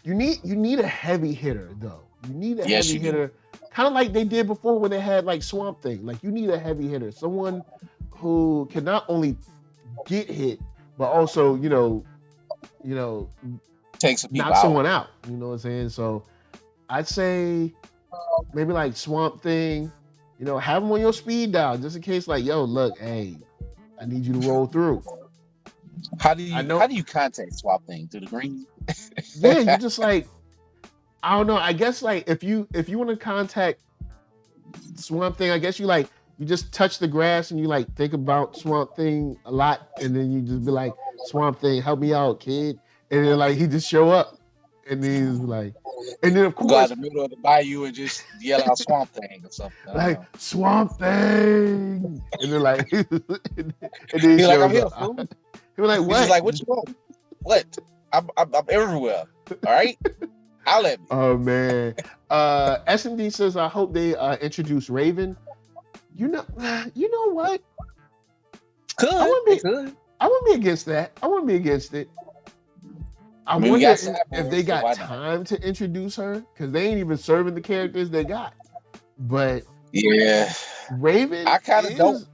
You need a heavy hitter though. You need a Yes, heavy you do. hitter, kind of like they did before when they had like Swamp Thing. Like you need a heavy hitter, someone who can not only get hit but also Take some people knock out. someone out. You know what I'm saying? So I'd say maybe like Swamp Thing. Have them on your speed dial just in case. Like, yo, look, hey, I need you to roll through. How do you contact Swamp Thing? Through the green? Yeah, you just like, I don't know. I guess like if you want to contact Swamp Thing, I guess you just touch the grass and you like think about Swamp Thing a lot, and then you just be like, Swamp Thing, help me out, kid. And then like he just show up, and then he's like, and then of course go out in the middle of the bayou and just yell out Swamp Thing or something. Like Swamp Thing, and then like, and then he He's like, I'm shows here, up. fool. He was like, He's what? just like, what you want? What? I'm everywhere. All right, I'll at me. Oh man. SMD says, I hope they introduce Raven. You know what? I wouldn't be against that. I wouldn't be against it. I mean, wonder we if got they got so time to introduce her, because they ain't even serving the characters they got. But yeah, Raven, I kind of don't.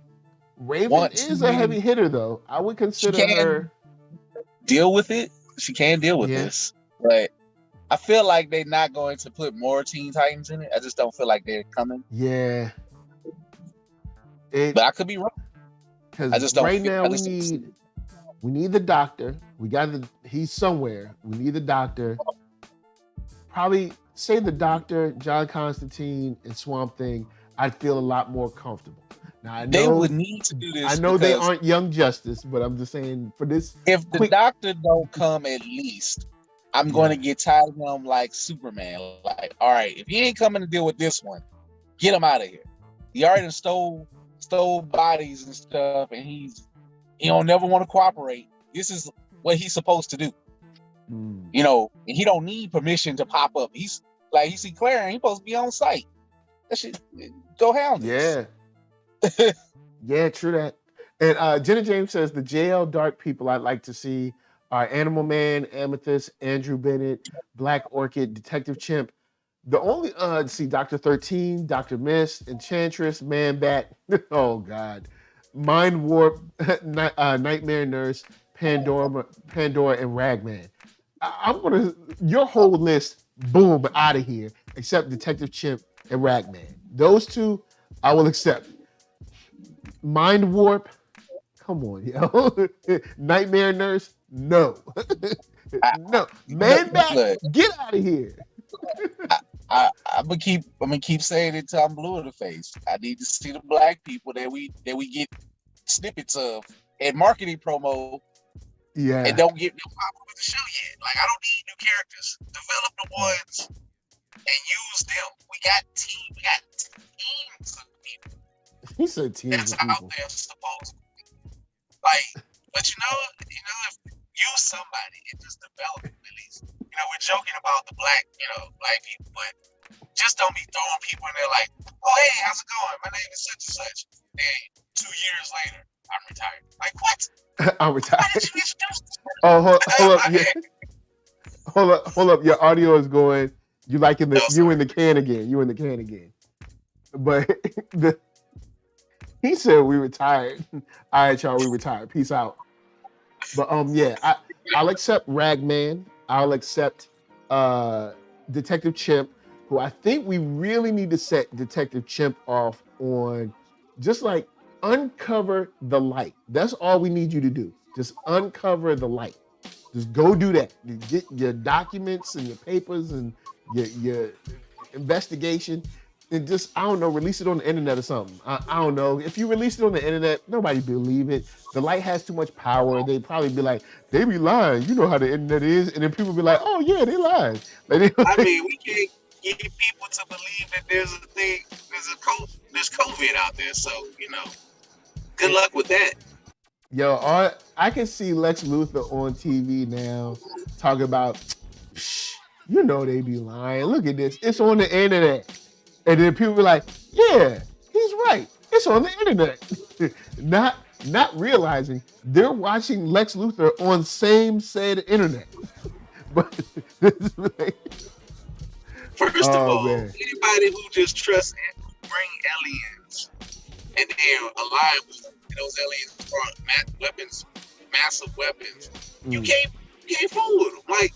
Raven is a heavy hitter, though. I would consider her deal with it. She can deal with this, but I feel like they're not going to put more Teen Titans in it. I just don't feel like they're coming. Yeah. But I could be wrong. I just don't. Right now, we need the Doctor. He's somewhere. We need the Doctor. Probably say the Doctor, John Constantine, and Swamp Thing. I'd feel a lot more comfortable. Now I know they would need to do this. I know they aren't Young Justice, but I'm just saying for this. If the Doctor don't come, at least I'm going to get tired of him like Superman. Like, all right, if he ain't coming to deal with this one, get him out of here. He already stole bodies and stuff, and he don't never want to cooperate. This is what he's supposed to do. And he don't need permission to pop up. He's like, he see Claire and he's supposed to be on site. That shit, go hound this. Yeah. Yeah, true that. And Jenna James says the JL Dark people I'd like to see are Animal Man, Amethyst, Andrew Bennett, Black Orchid, Detective Chimp. The only see Dr. 13, Dr. Mist, Enchantress, Man Bat, oh God, Mind Warp, Nightmare Nurse, Pandora, and Ragman. I'm gonna your whole list, boom, out of here, except Detective Chimp and Ragman. Those two, I will accept. Mind Warp, come on, yo. Nightmare Nurse, no. No. Man Bat, get out of here. I'm gonna keep saying it till I'm blue in the face. I need to see the black people that we get snippets of and marketing promo. Yeah. And don't get no pop with the show yet. Like, I don't need new characters. Develop the ones and use them. We got teams of people. He said teams that's of people. out there supposed to be. Like, but if use somebody and just develop them at least. We're joking about the black people, but just don't be throwing people in there like, oh, hey, how's it going? My name is such and such. Hey, 2 years later, I'm retired. Like, what? I'm retired. Why did you introduce this person? Oh, hold up. Yeah. Hold up. Your audio is going. You in the can again. You in the can again. But he said we retired. All right, y'all, we retired. Peace out. But yeah, I'll accept Ragman. I'll accept Detective Chimp, who I think we really need to set Detective Chimp off on just like uncover the light. That's all we need you to do. Just uncover the light. Just go do that. You get your documents and your papers and your investigation and just, I don't know, release it on the internet or something. I don't know. If you release it on the internet, nobody believe it. The light has too much power. They'd probably be like, they be lying. You know how the internet is. And then people be like, oh yeah, they lying. Like, I mean, we can't get people to believe that there's COVID out there. So, good luck with that. Yo, I can see Lex Luthor on TV now talking about, they be lying. Look at this. It's on the internet. And then people be like, yeah, he's right. It's on the internet. Not realizing they're watching Lex Luthor on same said internet. But First of oh all, man, anybody who just trusts bring aliens and they're alive with them, and those aliens brought weapons, massive weapons, you can't fool with them. Like,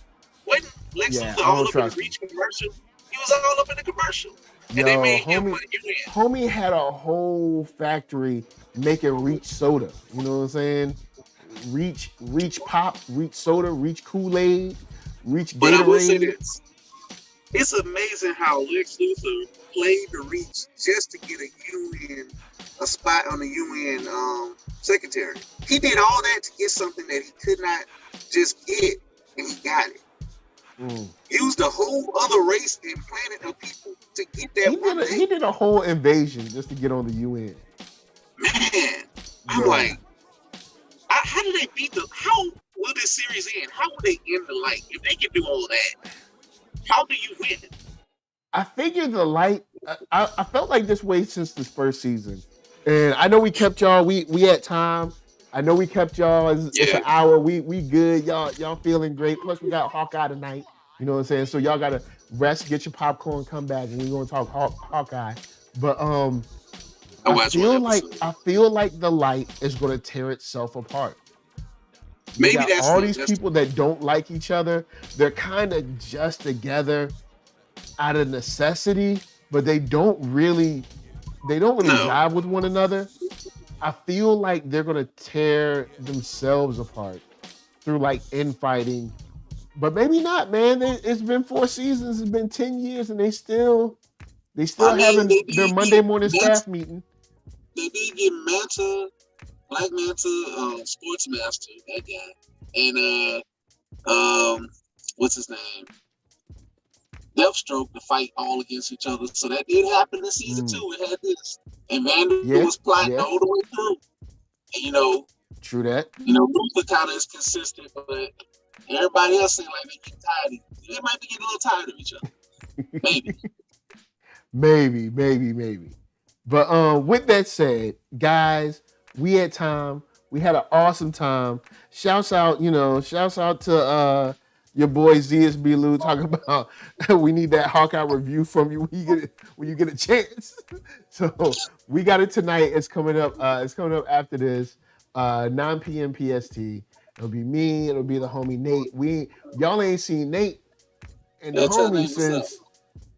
wasn't Lex yeah, Luthor I all don't up in the trust him. Reach commercial? He was all up in the commercial. And they Yo, made him what you in. homie had a whole factory making Reach soda. You know what I'm saying? Reach pop, Reach soda, Reach Kool-Aid, Reach But I will say Gatorade. this. It's amazing how Lex Luthor played the Reach just to get a spot on the UN secretary. He did all that to get something that he could not just get, and he got it. Used a whole other race and planet of people to get that He did a whole invasion just to get on the UN. Man, I'm like, how do they beat how will this series end? How will they end the light? If they can do all that, how do you win? I figured the light, I felt like this way since this first season. And I know we kept y'all, we had time. I know we kept y'all, it's an hour, we good, y'all feeling great. Plus we got Hawkeye tonight, you know what I'm saying? So y'all gotta rest, get your popcorn, come back, and we're gonna talk Hawkeye. But I feel like the light is gonna tear itself apart. Maybe that's all these people that don't like each other. They're kind of just together out of necessity, but they don't really jive with one another. I feel like they're gonna tear themselves apart through like infighting, but maybe not, man. It's been 4 seasons, it's been 10 years, and they still having their Monday morning staff meeting. They did get Black Manta, Sports Master, that guy, and what's his name? Deathstroke to fight all against each other. So that did happen in season 2. It had this. And Vander was plotting all the way through. And, true that. Luther kind of is consistent, but everybody else seems like they get tired. They might be getting a little tired of each other. Maybe. maybe. But with that said, guys, we had time. We had an awesome time. Shouts out to your boy ZSB Lou talking about we need that Hawkeye review from you when you get a chance. So we got it tonight. It's coming up. After this, 9 p.m. PST. It'll be me. It'll be the homie Nate. Y'all ain't seen Nate and the homie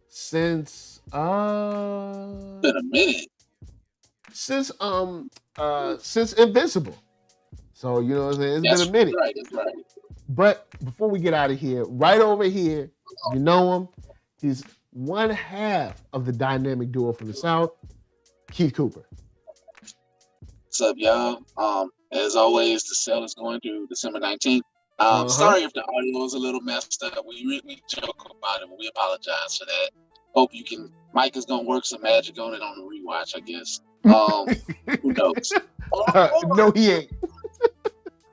since been a minute. Since Invincible. So you know what I'm saying? It's been a minute. That's right. But before we get out of here, right over here, you know him. He's one half of the dynamic duo from the South, Keith Cooper. What's up, y'all? As always, the sale is going through December 19th. Sorry if the audio is a little messed up. We joke about it, but we apologize for that. Hope you can. Mike is gonna work some magic on it on the rewatch, I guess. Who knows? No, he ain't.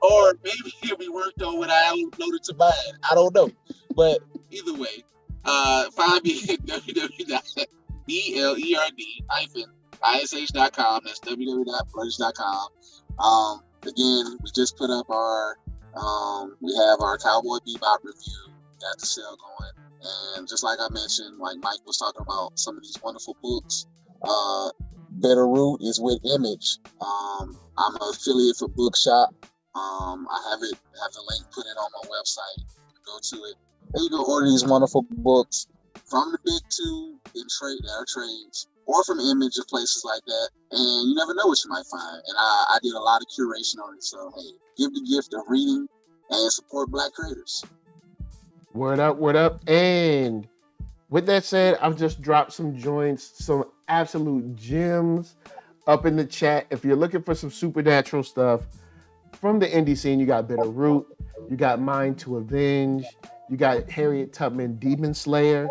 Or maybe it'll be worked on when I upload it to mine. I don't know. But either way, find me at www.blerd-ish.com. That's www.blerdish.com. Again, we just put up we have our Cowboy Bebop review. Got the sale going. And just like I mentioned, like Mike was talking about some of these wonderful books, Better Root is with Image. I'm an affiliate for Bookshop. I have the link put it on my website. Go to it. There you go order these wonderful books from the big two in trades, or from Image or places like that. And you never know what you might find. And I did a lot of curation on it. So hey, give the gift of reading and support Black creators. Word up. And with that said, I've just dropped some joints, some absolute gems up in the chat. If you're looking for some supernatural stuff from the indie scene, you got Bitter Root, you got Mind to Avenge, you got Harriet Tubman Demon Slayer.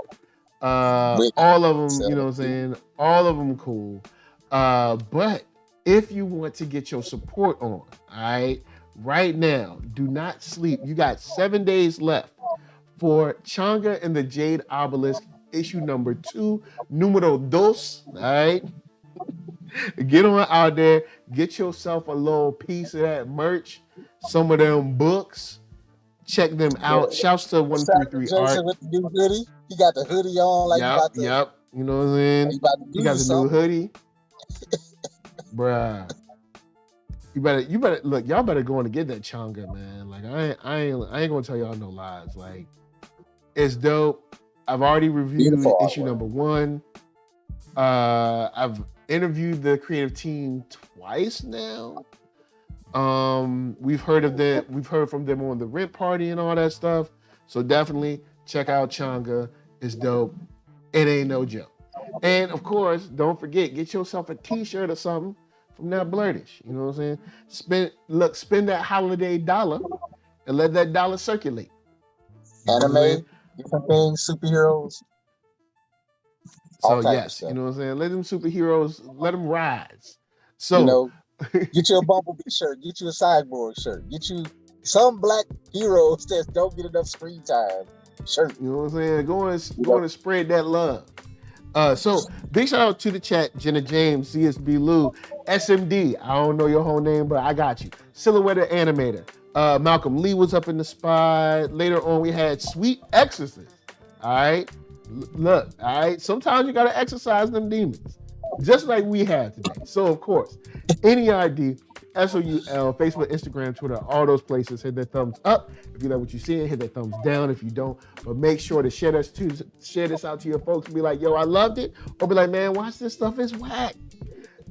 All of them, you know what I'm saying? All of them cool. But if you want to get your support on, all right, right now, do not sleep. You got 7 days left for Changa and the Jade Obelisk, issue number 2, numero 2, all right? Get on out there, get yourself a little piece of that merch, some of them books, Check them out. Shouts to 133 Jason Art. with the new hoodie. He got the hoodie on like Yep. You know what I'm saying? He got the new hoodie. Bruh. You better look, y'all better go on and get that Changa, man. Like I ain't gonna tell y'all no lies. Like it's dope. I've already reviewed issue number 1. I've interviewed the creative team twice now. We've heard from them on the Rent Party and all that stuff. So definitely check out Changa. It's dope. It ain't no joke. And of course, don't forget, get yourself a t-shirt or something from that Blerdish. You know what I'm saying? Spend that holiday dollar and let that dollar circulate. Anime, different things, superheroes. So yes, you know what I'm saying? Let them superheroes, let them rise. So get you a Bumblebee shirt, get you a Cyborg shirt, get you some black heroes that don't get enough screen time shirt. You know what I'm saying? Go and spread that love. So big shout out to the chat, Jenna James, CSB Lou, SMD. I don't know your whole name, but I got you. Silhouette Animator. Malcolm Lee was up in the spot. Later on, we had Sweet Exorcist. All right. Look, all right. Sometimes you gotta exercise them demons, just like we have today. So of course, NERD, SOUL, Facebook, Instagram, Twitter, all those places. Hit that thumbs up if you like what you see. Hit that thumbs down if you don't. But make sure to share this out to your folks and be like, yo, I loved it. Or be like, man, watch this stuff. It's whack.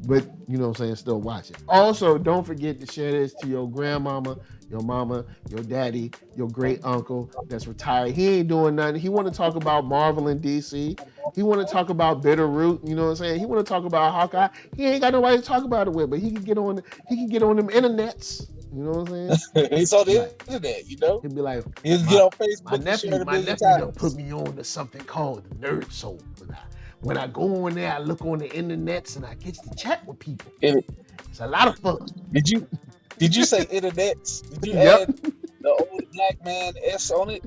But you know what I'm saying, still watch it. Also, don't forget to share this to your grandmama, your mama, your daddy, your great uncle that's retired. He ain't doing nothing. He want to talk about Marvel and DC. He want to talk about Bitterroot. You know what I'm saying? He want to talk about Hawkeye. He ain't got nobody to talk about it with, but he can get on them internets. You know what I'm saying? He's on the internet, you know? He'd be like, he'll get on Facebook. My nephew done put me on to something called NERDSoul. When I go on there, I look on the internets and I get to chat with people. It's a lot of fun. Did you say internets? Did you add the old black man S on it?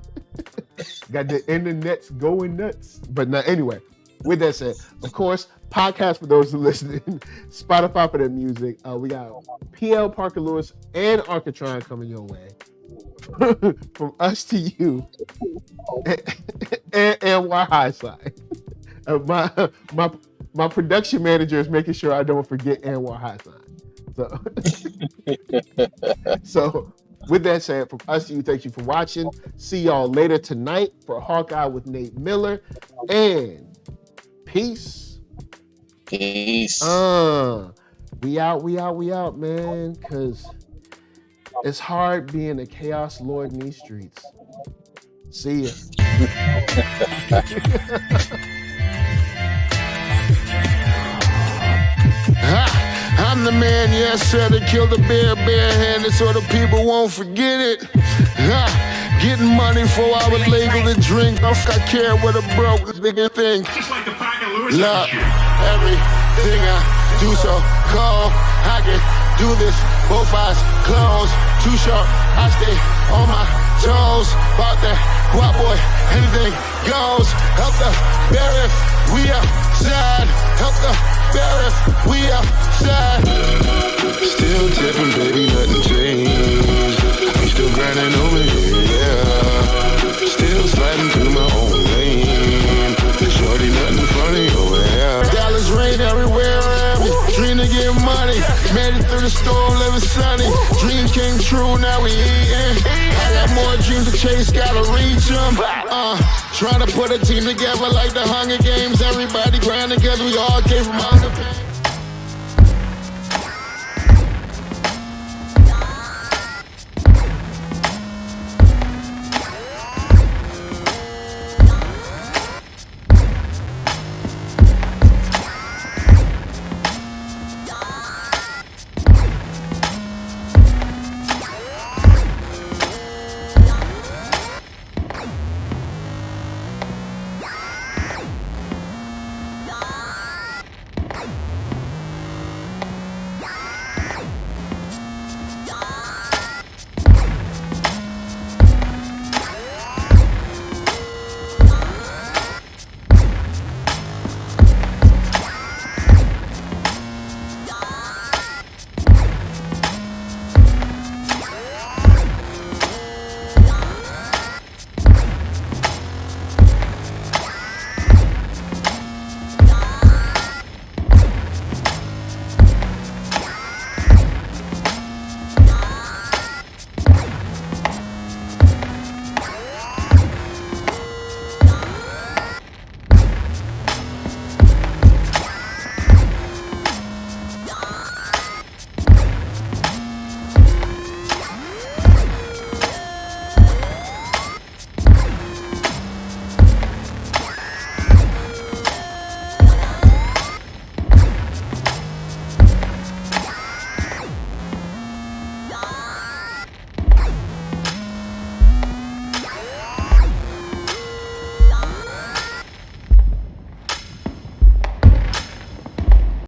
Got the internets going nuts. But now, anyway, with that said, of course, podcast for those who are listening, Spotify for the music. We got PL Parker Lewis and Arcatron coming your way. From us to you and Y High Side. My production manager is making sure I don't forget NY High Sign. So with that said, from us to you, thank you for watching. See y'all later tonight for Hawkeye with Nate Miller. And peace. Peace. We out, man. Cause it's hard being a chaos lord in these streets. See ya. I'm the man, yes sir, that killed a bear barehanded so the people won't forget it. Getting money for I was legal to drink. I care what a broke nigga think. Just like the Parker Lewis. Look, everything I do so cold. I can do this, both eyes closed. Too short, I stay on my toes. About that guap boy, anything goes. Help the bear if we outside. Help the bear if we outside. Still tipping, baby, nothing changed. I'm still grinding over here, yeah. Still sliding through my own lane. Shorty, nothing funny over here. Dollars rain everywhere around me. Dream to get money. Made it through the storm, living sunny. Dreams came true, now we eating. I got more dreams to chase, gotta reach them. Trying to put a team together like the Hunger Games. Every